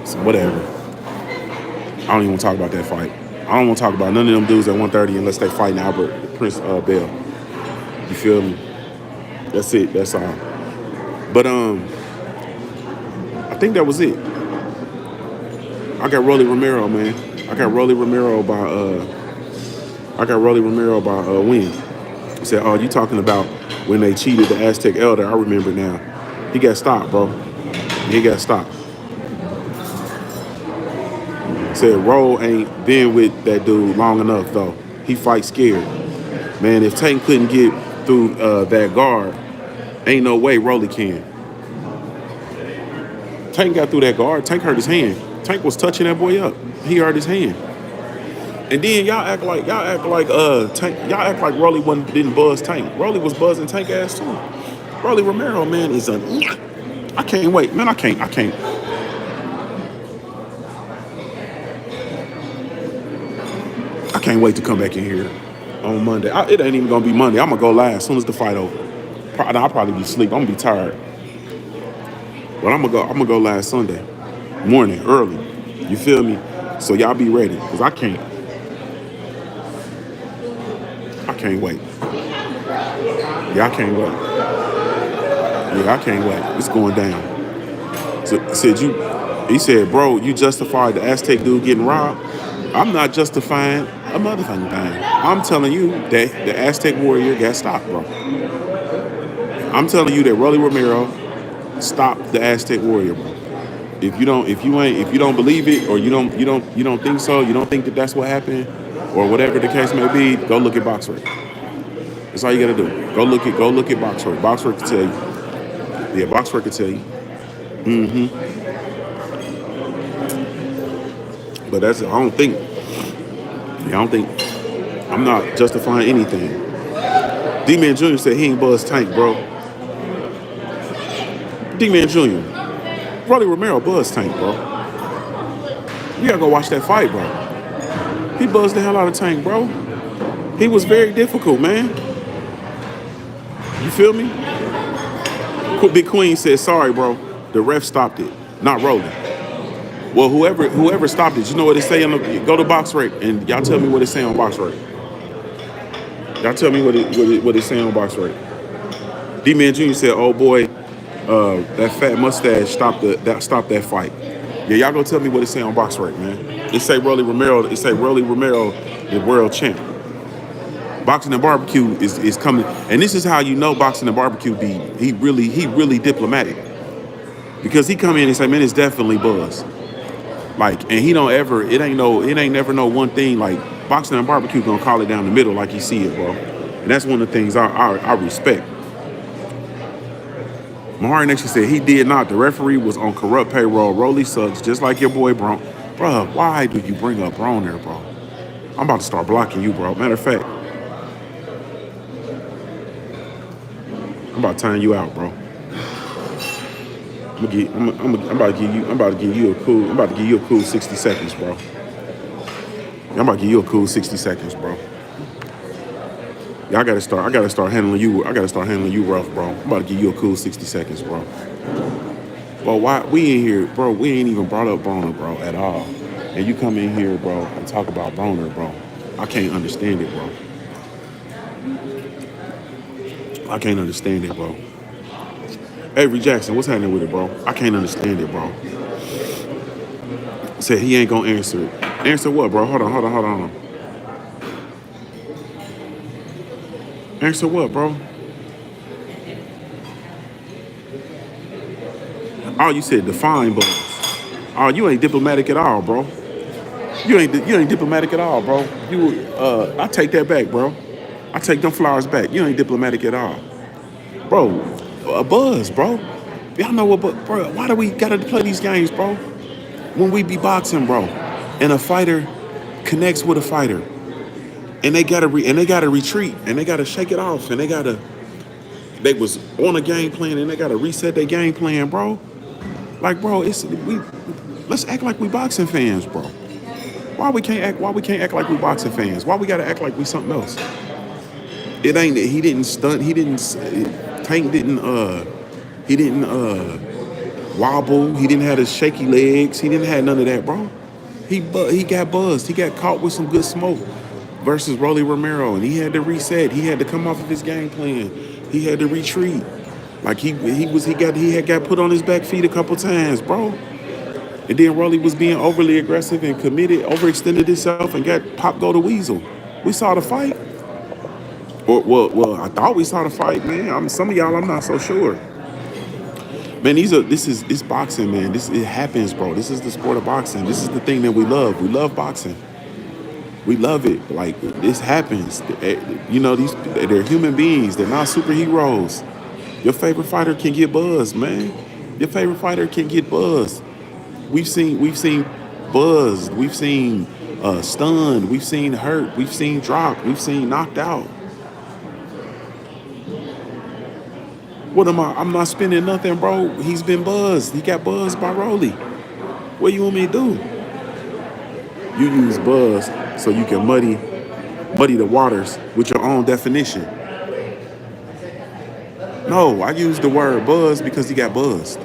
So whatever. I don't even want to talk about that fight. I don't want to talk about none of them dudes at 130 unless they fighting Albert Prince Bell. You feel me? That's it. That's all. But I think that was it. I got Rolly Romero, man. I got Rolly Romero by win. He said, "Oh, you talking about when they cheated the Aztec Elder? I remember now. He got stopped, bro. He got stopped." Said Roll ain't been with that dude long enough though. He fight scared. Man, if Tank couldn't get through that guard, ain't no way Rolly can. Tank got through that guard. Tank hurt his hand. Tank was touching that boy up. He hurt his hand. And then y'all act like Rolly didn't buzz Tank. Rolly was buzzing Tank ass too. Rolly Romero, man, is a. I can't wait, man. I can't. I can't wait to come back in here on Monday. It ain't even gonna be Monday. I'm gonna go live as soon as the fight over. I'll probably be asleep. I'm gonna be tired. But I'm gonna go live Sunday morning early. You feel me? So y'all be ready, cause I can't wait. Yeah, I can't wait. Yeah, I can't wait. It's going down. So he said, bro, you justified the Aztec dude getting robbed. I'm not justifying a motherfucking thing. I'm telling you that the Aztec warrior got stopped, bro. I'm telling you that Rolly Romero stopped the Aztec warrior, bro. If you don't believe it, or you don't think so, you don't think that that's what happened, or whatever the case may be, go look at BoxRec. That's all you gotta do. Go look at BoxRec. BoxRec can tell you. Yeah, BoxRec can tell you. But that's I don't think. I'm not justifying anything. D-Man Jr. said he ain't buzz Tank, bro. D-Man Jr. Rolly Romero buzz Tank, bro. You gotta go watch that fight, bro. He buzzed the hell out of Tank, bro. He was very difficult, man. You feel me? Big Queen said, sorry, bro. The ref stopped it, not Rolly. Well, whoever stopped it, you know what they say go to BoxRec and y'all tell me what they say on BoxRec. Y'all tell me what they say on BoxRec. D-Man Jr. said, oh boy, that fat mustache stopped that fight. Yeah, y'all go tell me what they say on BoxRec, man. It say Rolly Romero, the world champ. Boxing and Barbecue is coming, and this is how you know Boxing and Barbecue he really diplomatic. Because he come in and say, man, it's definitely buzz. Like, and he don't ever, it ain't never no one thing. Like, Boxing and Barbecue gonna call it down the middle like he see it, bro. And that's one of the things I respect. Mahari Nation said he did not. The referee was on corrupt payroll. Rolly sucks, just like your boy Bron. Bro, why do you bring up Bron there, bro? I'm about to start blocking you, bro. Matter of fact, I'm about to time you out, bro. I'm about to give you a cool 60 seconds, bro. I'm about to give you a cool 60 seconds, bro. Yeah, I gotta start handling you. I gotta start handling you rough, bro. I'm about to give you a cool 60 seconds, bro. Well, why we in here, bro? We ain't even brought up Broner, bro, at all. And you come in here, bro, and talk about Broner, bro. I can't understand it, bro. I can't understand it, bro. Avery Jackson, what's happening with it, bro? I can't understand it, bro. Said he ain't gonna answer it. Answer what, bro? Hold on. Answer what, bro? Oh, you said define buzz. Oh, you ain't diplomatic at all, bro. You ain't diplomatic at all, bro. I take that back, bro. I take them flowers back. You ain't diplomatic at all, bro. A buzz, bro. Y'all know what, bro? Why do we gotta play these games, bro? When we be boxing, bro, and a fighter connects with a fighter, and they gotta retreat, and they gotta shake it off, and they was on a game plan, and they gotta reset their game plan, bro. Like, bro, let's act like we boxing fans, bro. Why we can't act like we boxing fans? Why we gotta act like we something else? It ain't that he didn't stunt. He didn't. Tank didn't. He didn't wobble. He didn't have his shaky legs. He didn't have none of that, bro. He got buzzed. He got caught with some good smoke versus Rolly Romero, and he had to reset. He had to come off of his game plan. He had to retreat. Like he had got put on his back feet a couple times, bro. And then Rolly was being overly aggressive and committed, overextended himself, and got Pop go to Weasel. We saw the fight. Well, I thought we saw the fight, man. Some of y'all, I'm not so sure. Man, it's boxing, man. It happens, bro. This is the sport of boxing. This is the thing that we love. We love boxing. We love it. Like, this happens. You know, they're human beings. They're not superheroes. Your favorite fighter can get buzzed, man. Your favorite fighter can get buzzed. We've seen buzzed. We've seen stunned. We've seen hurt. We've seen dropped. We've seen knocked out. What am I? I'm not spending nothing, bro. He's been buzzed. He got buzzed by Rolly. What do you want me to do? You use buzz so you can muddy the waters with your own definition. No, I use the word buzz because he got buzzed.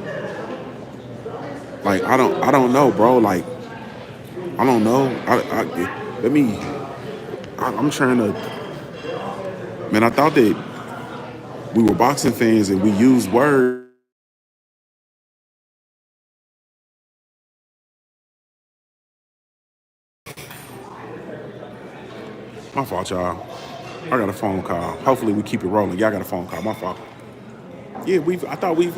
Like, I don't know, bro. Like, I don't know. I'm trying to, man, I thought that we were boxing fans and we used words. My fault, y'all. I got a phone call. Hopefully we keep it rolling. Y'all got a phone call. My fault. Yeah, we've always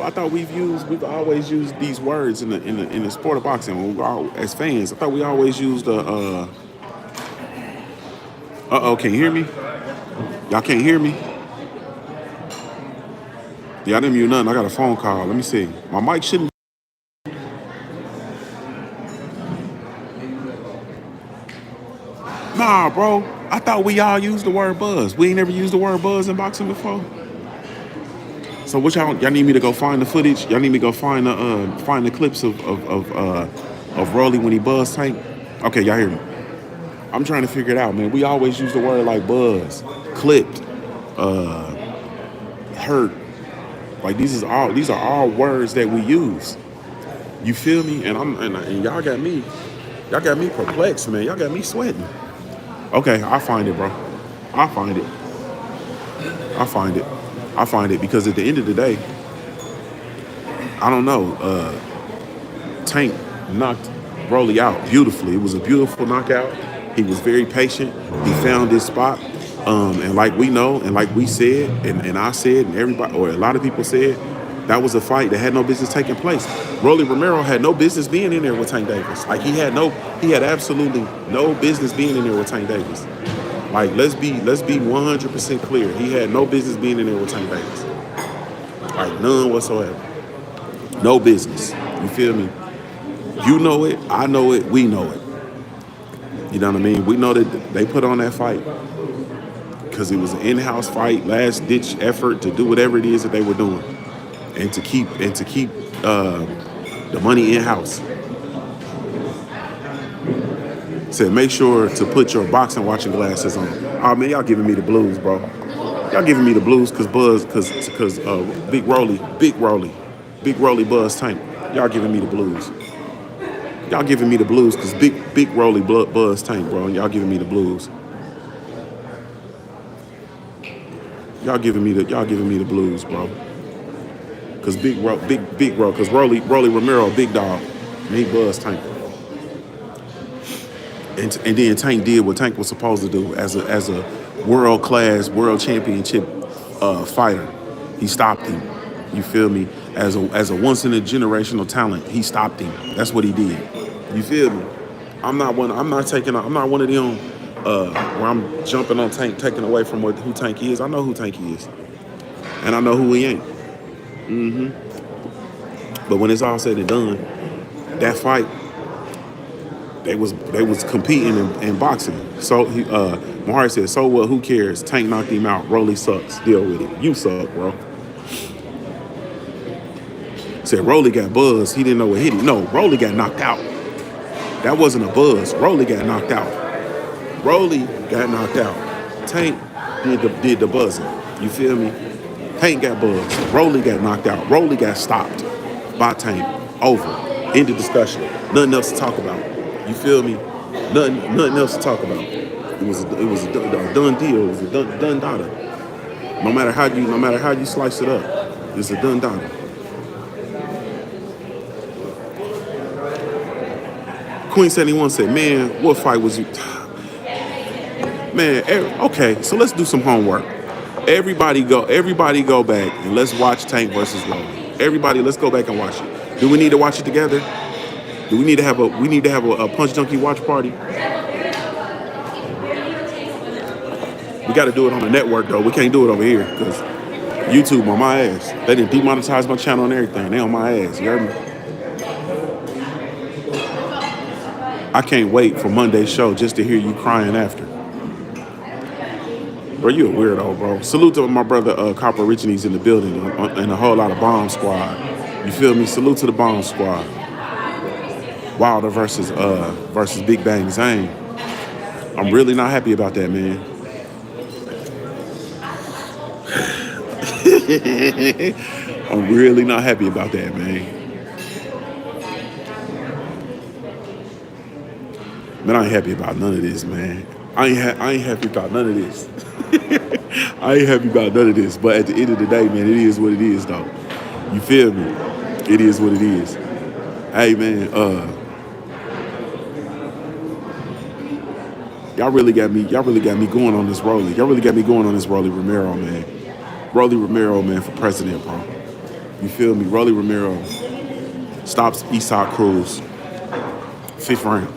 used these words in the sport of boxing. As fans, I thought we always used the can you hear me? Y'all can't hear me? Yeah, I didn't mute nothing. I got a phone call. Let me see. My mic shouldn't. Nah, bro. I thought we all used the word buzz. We ain't never used the word buzz in boxing before. So what y'all need me to go find the footage? Y'all need me to go find the clips of Rolly when he buzzed Tank? Okay, y'all hear me? I'm trying to figure it out, man. We always use the word like buzz, clipped, hurt. Like these are all words that we use. You feel me? And y'all got me perplexed, man. Y'all got me sweating. Okay, I'll find it, bro. I'll find it because at the end of the day, I don't know. Tank knocked Rolly out beautifully. It was a beautiful knockout. He was very patient. He found his spot. And like we know, and like we said, and I said, and everybody, or a lot of people said, that was a fight that had no business taking place. Rolly Romero had no business being in there with Tank Davis. Like he had absolutely no business being in there with Tank Davis. Like let's be 100% clear. He had no business being in there with Tank Davis. Like none whatsoever. No business. You feel me? You know it. I know it. We know it. You know what I mean? We know that they put on that fight because it was an in-house fight, last-ditch effort to do whatever it is that they were doing, and to keep the money in-house. Said make sure to put your boxing watching glasses on. Oh man, y'all giving me the blues, bro. Y'all giving me the blues because Big Rolly Buzz Tank. Y'all giving me the blues. Y'all giving me the blues because Big Rolly Buzz Tank, bro. And y'all giving me the blues. Y'all giving me the blues, bro. Cause cause Rolly Romero, big dog, and he Buzz Tank. And then Tank did what Tank was supposed to do as a world class, world championship fighter. He stopped him. You feel me? As a once in a generational talent, he stopped him. That's what he did. You feel me? I'm not one of them where I'm jumping on Tank, taking away from who Tank is. I know who Tank is, and I know who he ain't. But when it's all said and done, that fight, they was competing in boxing. So Mahari said, "So what? Who cares? Tank knocked him out. Rolly sucks. Deal with it. You suck, bro." Said Rolly got buzzed. He didn't know what hit him. No, Rolly got knocked out. That wasn't a buzz. Rolly got knocked out. Rolly got knocked out. Tank did the buzzing. You feel me? Tank got buzzed. Rolly got knocked out. Rolly got stopped by Tank. Over. End of discussion. Nothing else to talk about. You feel me? Nothing else to talk about. It was a done deal. It was a done data. No matter how you slice it up, it's a done data. Queen 71 said, man, what fight was you? Man, okay, so let's do some homework. Everybody go back and let's watch Tank versus Rolly. Everybody, let's go back and watch it. Do we need to watch it together? Do we need to have a Punch Junkie watch party? We got to do it on the network though. We can't do it over here because YouTube on my ass. They didn't demonetize my channel and everything. They on my ass. You heard me? I can't wait for Monday's show just to hear you crying after. Bro, you a weirdo, bro. Salute to my brother Copper Rich, and he's in the building, and a whole lot of Bomb Squad. You feel me? Salute to the Bomb Squad. Wilder versus Big Bang Zane. I'm really not happy about that, man. I'm really not happy about that, man. Man, I ain't happy about none of this, man. I ain't happy about none of this. I ain't happy about none of this. But at the end of the day, man, it is what it is, though. You feel me? It is what it is. Hey, man, y'all really got me going on this Rolly. Y'all really got me going on this Rolly Romero, man. Rolly Romero, man, for president, bro. You feel me? Rolly Romero stops Esau Cruz. 5th round.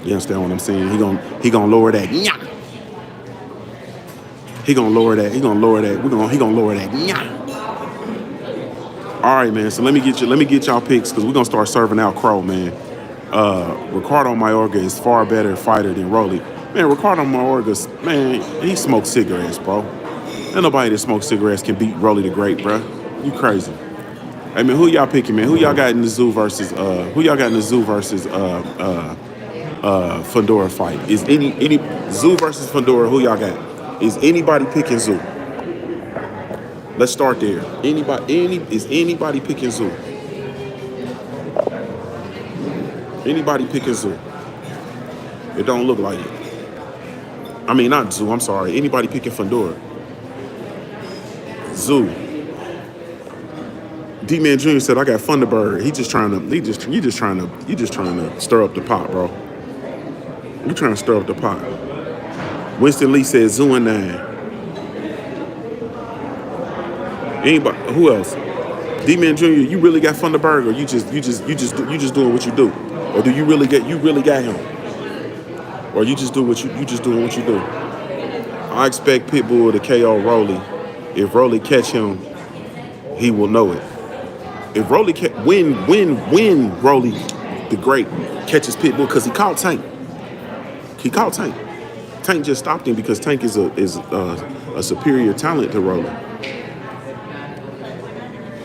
You understand what I'm saying? He gonna lower that. He gonna lower that. He gonna lower that. He gonna lower that. All right, man. So let me get y'all picks because we're gonna start serving out Crow, man. Ricardo Mayorga is far better fighter than Rolly. Man, Ricardo Mayorga, man, he smokes cigarettes, bro. Ain't nobody that smokes cigarettes can beat Rolly the Great, bro. You crazy? Hey, man, who y'all picking, man? Who y'all got in the Zoo versus Fundora fight? Is any Zoo versus Fundora? Who y'all got? Is anybody picking Zoo? Let's start there. Is anybody picking Zoo? Anybody picking Zoo? It don't look like it. I mean, not Zoo. I'm sorry. Anybody picking Fundora? Zoo. D-Man Jr. said, "I got Thunderbird." You just trying to stir up the pot, bro. You trying to stir up the pot. Winston Lee said Zoo and 9. Anybody? Who else? D-Man Jr. You really got Thunderbird, or you just doing what you do, or do you really got him, or you just doing what you do? I expect Pitbull to KO Rolly. If Rolly catch him, he will know it. If Rolly when Rolly the Great catches Pitbull, because he caught Tank. He caught Tank. Tank just stopped him because Tank is a superior talent to Rolly.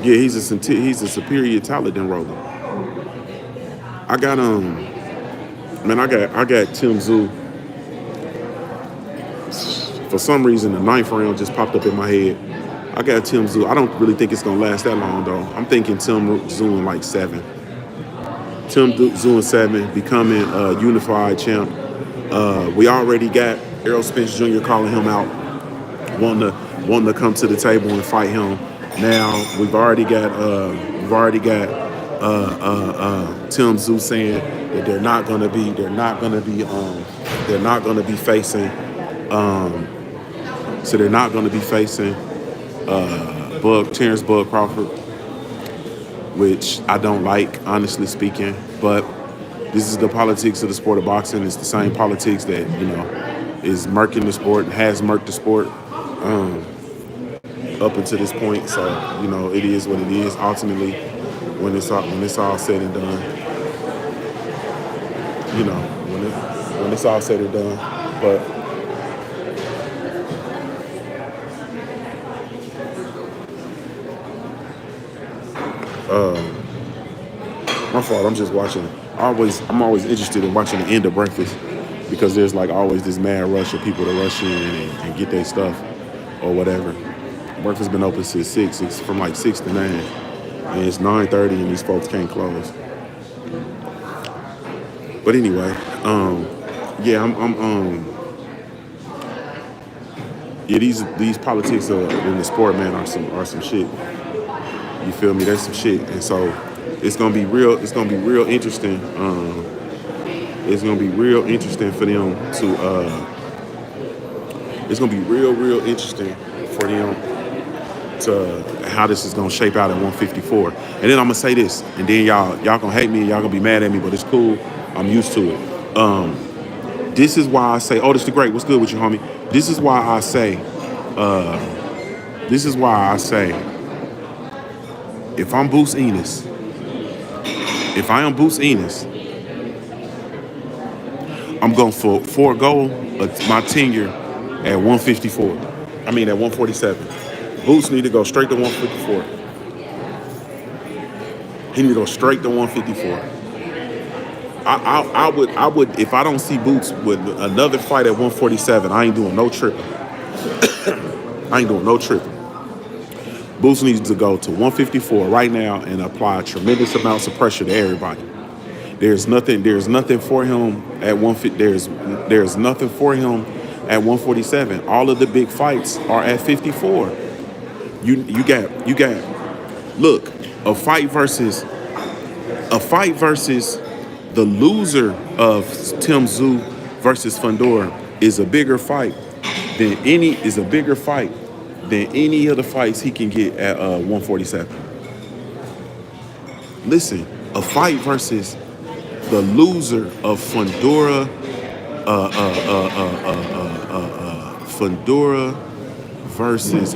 Yeah, he's a superior talent than Rolly. I got Tim Zoo. For some reason, the 9th round just popped up in my head. I got Tim Zoo. I don't really think it's gonna last that long though. I'm thinking Tim Zoo in like 7. Tim Zoo in 7, becoming a unified champ. We already got Errol Spence Jr. calling him out, wanting to come to the table and fight him. Now we've already got Tim Zoo saying that they're not gonna be facing. So they're not going to be facing Terrence Bud Crawford, which I don't like, honestly speaking. But this is the politics of the sport of boxing. It's the same politics that, is murking the sport, has murked the sport up until this point. So, it is what it is. Ultimately, when it's all said and done, when it's all said and done. But my fault. I'm just watching. I'm always interested in watching the end of Breakfast because there's like always this mad rush of people to rush in and get their stuff or whatever. Breakfast been open since 6. It's from like 6 to 9, and it's 9:30, and these folks can't close. But anyway, yeah, yeah, these politics in the sport, man, are some shit. You feel me? That's some shit, and so it's gonna be real. It's gonna be real interesting. It's gonna be real interesting for them to. It's gonna be real interesting for them to how this is gonna shape out at 154. And then I'm gonna say this, and then y'all gonna hate me, y'all gonna be mad at me, but it's cool. I'm used to it. This is why I say, oh, this the great. What's good with you, homie? This is why I say. This is why I say. If I'm Boots Enos, if I am Boots Enos, I'm going to forego my tenure at 154. I mean, at 147. Boots need to go straight to 154. He need to go straight to 154. I would, if I don't see Boots with another fight at 147, I ain't doing no tripping. I ain't doing no tripping. Boots needs to go to 154 right now and apply tremendous amounts of pressure to everybody. There's nothing for him at 150. There's nothing for him at 147. All of the big fights are at 54. You got look, a fight versus the loser of Tim Tszyu versus Fundora is a bigger fight than any of the fights he can get at 147. Listen, a fight versus the loser of Fundora versus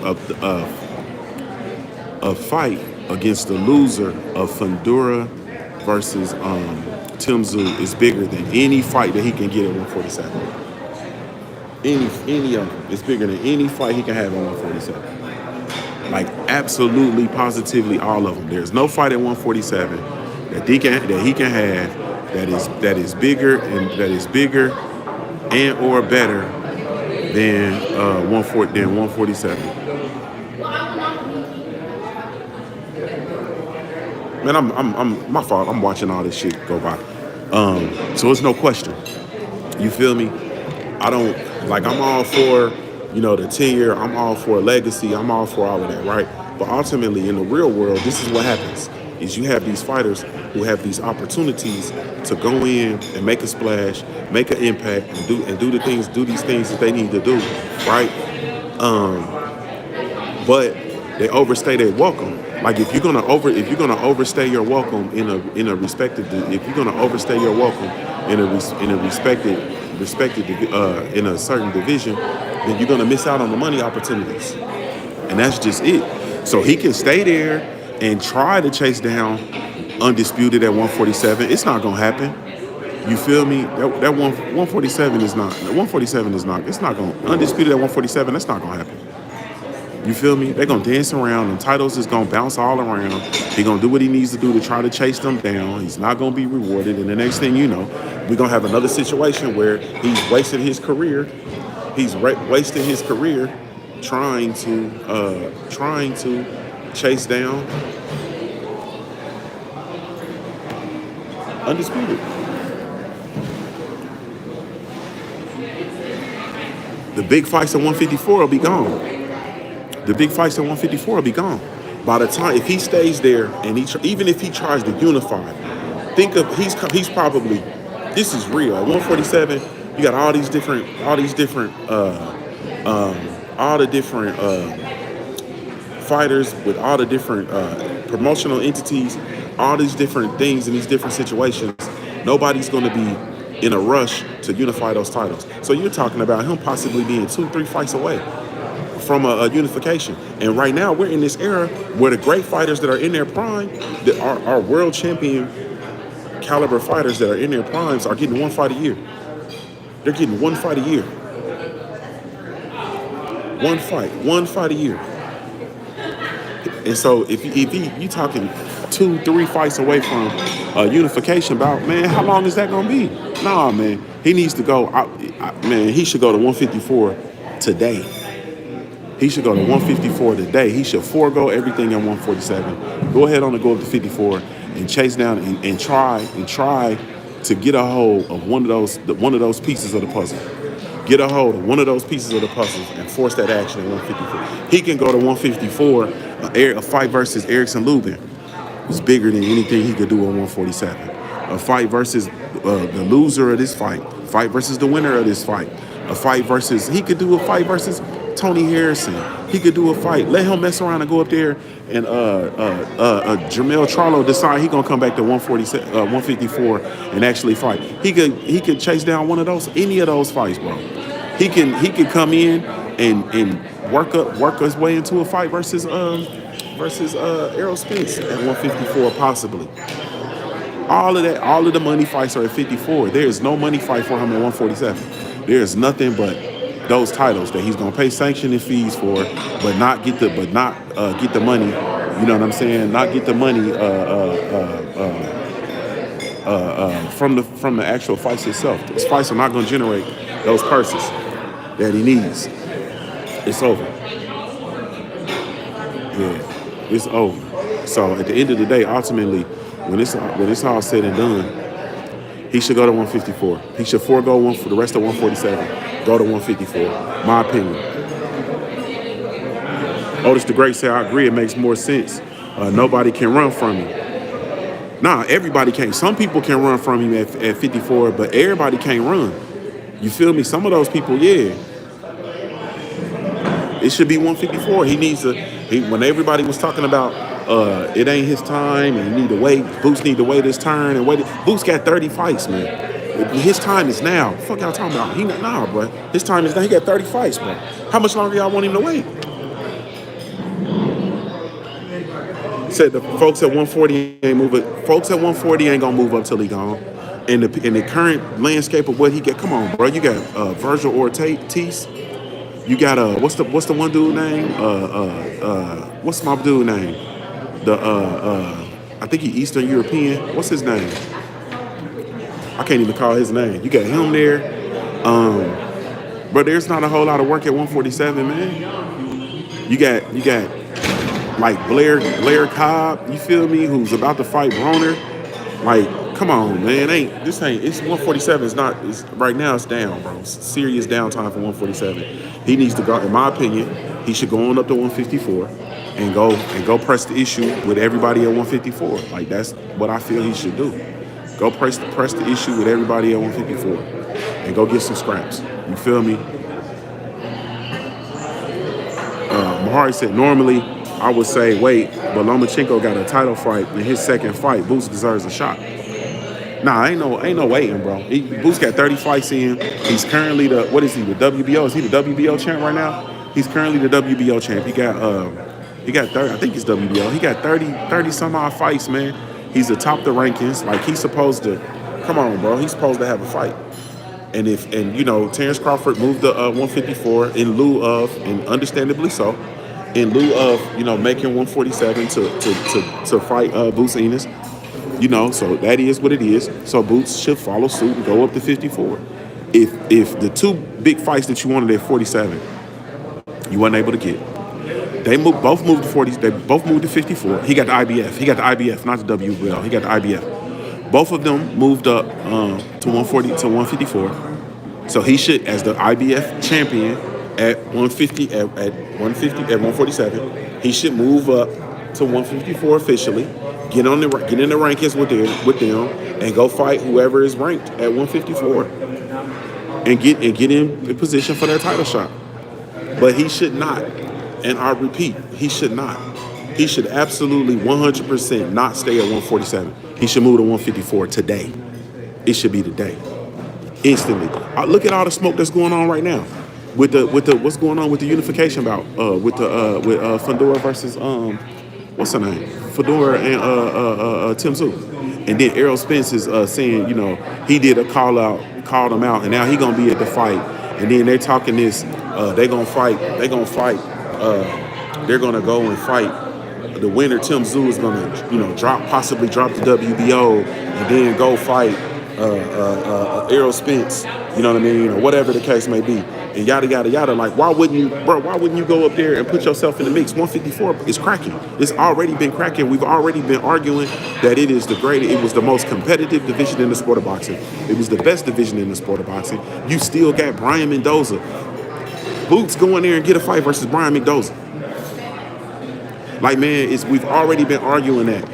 a fight against the loser of Fundora versus Tim Tszyu is bigger than any fight that he can get at 147. Any of them is bigger than any fight he can have at 147. Like absolutely, positively, all of them. There's no fight at 147 that he can have that is bigger and or better than 147. Man, I'm my fault. I'm watching all this shit go by. So it's no question. You feel me? I don't like. I'm all for the tenure. I'm all for legacy. I'm all for all of that, right? But ultimately, in the real world, this is what happens: is you have these fighters who have these opportunities to go in and make a splash, make an impact, and do these things that they need to do, right? But they overstay their welcome. Like if you're gonna overstay your welcome in a respected in a certain division, then you're gonna miss out on the money opportunities, and that's just it. So he can stay there and try to chase down undisputed at 147. It's not gonna happen. You feel me? That 147 is not. 147 is not. It's not gonna undisputed at 147. That's not gonna happen. You feel me? They're gonna dance around, and titles is gonna bounce all around. He's gonna do what he needs to do to try to chase them down. He's not gonna be rewarded, and the next thing you know, we're gonna have another situation where he's wasted his career. He's wasting his career trying to chase down undisputed. The big fights at 154 will be gone. The big fights at 154 will be gone. By the time, if he stays there and even if he tries to unify, think of he's probably, this is real. At 147, you got all the different fighters with all the different promotional entities, all these different things in these different situations. Nobody's going to be in a rush to unify those titles. So you're talking about him possibly being 2-3 fights away from a unification. And right now we're in this era where the great fighters that are in their prime, that are world champion caliber fighters that are in their primes, are getting one fight a year. They're getting one fight a year. One fight a year. And so if you talking 2-3 fights away from a unification bout, man, how long is that gonna be? Nah, man. He needs to go. Man, he should go to 154 today. He should go to 154 today. He should forego everything at 147. Go ahead on and go up to 54 and chase down and try to get a hold of one of those pieces of the puzzle. Get a hold of one of those pieces of the puzzles and force that action at 154. He can go to 154. A fight versus Erickson Lubin is bigger than anything he could do on 147. A fight versus the loser of this fight. Fight versus the winner of this fight. He could do a fight versus Tony Harrison. He could do a fight. Let him mess around and go up there and Jermell Charlo decide he gonna come back to 154 and actually fight. He could chase down one of those, any of those fights, bro. He could come in and work his way into a fight versus Errol Spence at 154 possibly. All of the money fights are at 54. There is no money fight for him at 147. There is nothing but those titles that he's gonna pay sanctioning fees for, but not get the money. You know what I'm saying? Not get the money from the actual fights itself. These fights are not gonna generate those purses that he needs. It's over. Yeah, it's over. So at the end of the day, ultimately, when it's all said and done, he should go to 154. He should forego one for the rest of 147. Go to 154. My opinion. Otis the Great said, I agree, it makes more sense. Nobody can run from him. Nah, everybody can't. Some people can run from him at 54, but everybody can't run. You feel me? Some of those people, yeah. It should be 154. He needs to, when everybody was talking about it ain't his time and he need to wait, Boots need to wait his turn and wait. Boots got 30 fights, man. His time is now. Fuck y'all talking about? Nah, bro. His time is now. He got 30 fights, bro. How much longer y'all want him to wait? Said the folks at 140 ain't moving. Folks at 140 ain't gonna move up till he gone. In the current landscape of what he get, come on, bro. You got Virgil Ortiz. You got what's the one dude name? What's my dude name? I think he Eastern European. What's his name? I can't even call his name. You got him there. But there's not a whole lot of work at 147, man. You got like Blair Cobb, you feel me, who's about to fight Broner. Like, come on, man. It's 147. Right now it's down, bro. It's serious downtime for 147. He needs to go, in my opinion, he should go on up to 154 and go press the issue with everybody at 154. Like, that's what I feel he should do. Go press the issue with everybody at 154 and go get some scraps. You feel me? Mahari said, normally I would say wait, but Lomachenko got a title fight in his second fight. Boots deserves a shot. Nah, ain't no waiting, bro. Boots got 30 fights in. He's currently the WBO? Is he the WBO champ right now? He's currently the WBO champ. He got 30, I think it's WBO. He got 30 some odd fights, man. He's atop the rankings. Like, he's supposed to, come on, bro. He's supposed to have a fight. And Terrence Crawford moved to 154 in lieu of, and understandably so, in lieu of, making 147 to fight Boots Enos. So that is what it is. So Boots should follow suit and go up to 54. If the two big fights that you wanted at 47, you weren't able to get, both moved to 40. They both moved to 54. He got the IBF, not the WBL. He got the IBF. Both of them moved up to 154. So he should, as the IBF champion at 147, he should move up to 154 officially. Get in the rankings with them, and go fight whoever is ranked at 154, and get in position for that title shot. But he should not, and I repeat, he should not. He should absolutely 100% not stay at 147. He should move to 154 today. It should be today, instantly. Look at all the smoke that's going on right now with the what's going on with the unification bout with Fedor versus what's her name? Fedor and Tim Tszyu. And then Errol Spence is saying, he did a called him out, and now he gonna be at the fight. And then they're talking this, they're gonna go and fight. The winner, Tim Tszyu, is gonna, possibly drop the WBO and then go fight Errol Spence, you know what I mean, or whatever the case may be, and yada yada yada. Like, why wouldn't you, bro? Why wouldn't you go up there and put yourself in the mix? 154 is cracking. It's already been cracking. We've already been arguing that it is the greatest. It was the most competitive division in the sport of boxing. It was the best division in the sport of boxing. You still got Brian Mendoza. Boots go in there and get a fight versus Brian Mendoza. Like, man, we've already been arguing that.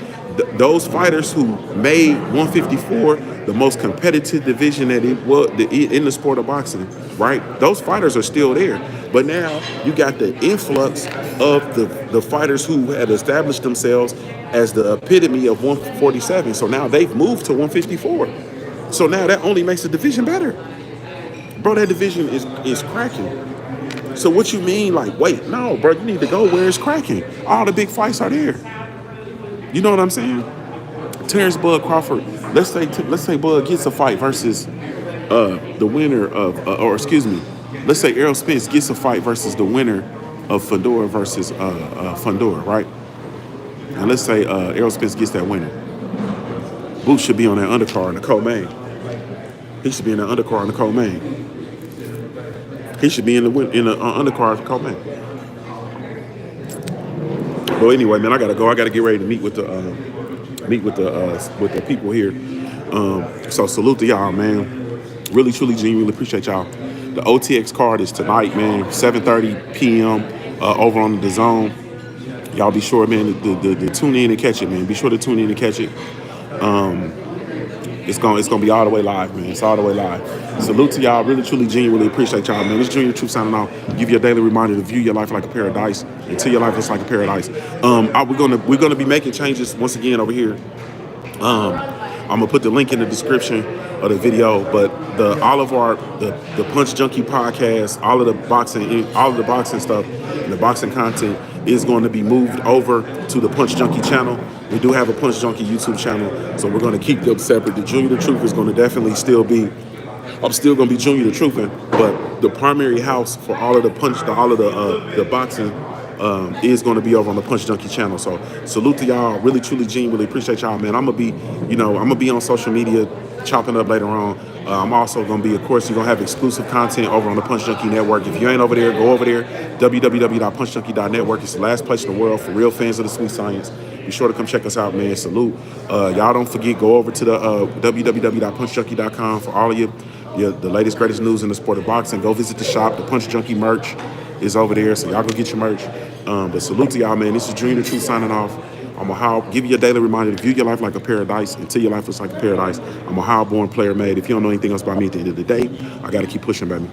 Those fighters who made 154 the most competitive division that it was in the sport of boxing, right? Those fighters are still there. But now you got the influx of the fighters who had established themselves as the epitome of 147. So now they've moved to 154. So now that only makes the division better. Bro, that division is cracking. So what you mean, like, wait, no, bro, you need to go where it's cracking. All the big fights are there. You know what I'm saying? Terrence Bud Crawford, let's say Bud gets a fight versus the winner of, or excuse me, let's say Errol Spence gets a fight versus the winner of Fedor versus Fedor, right? And let's say Errol Spence gets that winner. Boots should be on that undercard in the co-main. He should be in the undercard in the co-main. He should be in the undercard of co-main. Well, anyway, man, I gotta go. I gotta get ready to meet with the people here. So salute to y'all, man. Really, truly, genuinely appreciate y'all. The OTX card is tonight, man, 7:30 p.m. Over on the Zone. Y'all be sure, man, to tune in and catch it, man. Be sure to tune in and catch it. It's gonna be all the way live, man. It's all the way live. Salute to y'all. Really, truly, genuinely appreciate y'all, man. This JuniorTheTruth signing off. Give you a daily reminder to view your life like a paradise until your life is like a paradise. We're gonna be making changes once again over here. I'm gonna put the link in the description of the video, but all of the Punch Junkie podcast, all of the boxing stuff, and the boxing content is going to be moved over to the Punch Junkie channel. We do have a Punch Junkie YouTube channel, so we're going to keep them separate. The JuniorTheTruth is going to definitely still be. I'm still going to be JuniorTheTruth, but the primary house for all of the boxing is going to be over on the Punch Junkie channel. So salute to y'all. Really, truly, genuinely appreciate y'all, man. I'm gonna be on social media, chopping up later on. I'm also going to be, of course, you're going to have exclusive content over on the Punch Junkie Network. If you ain't over there, go over there, www.punchjunkie.network. It's the last place in the world for real fans of the sweet science. Be sure to come check us out, man. Salute. Y'all don't forget, go over to the www.punchjunkie.com for all of the latest, greatest news in the sport of boxing. Go visit the shop. The Punch Junkie merch is over there, so y'all go get your merch. But salute to y'all, man. This is JuniorTheTruth signing off. I'm a give you a daily reminder to view your life like a paradise until your life looks like a paradise. I'm a born player made. If you don't know anything else about me at the end of the day, I got to keep pushing, baby.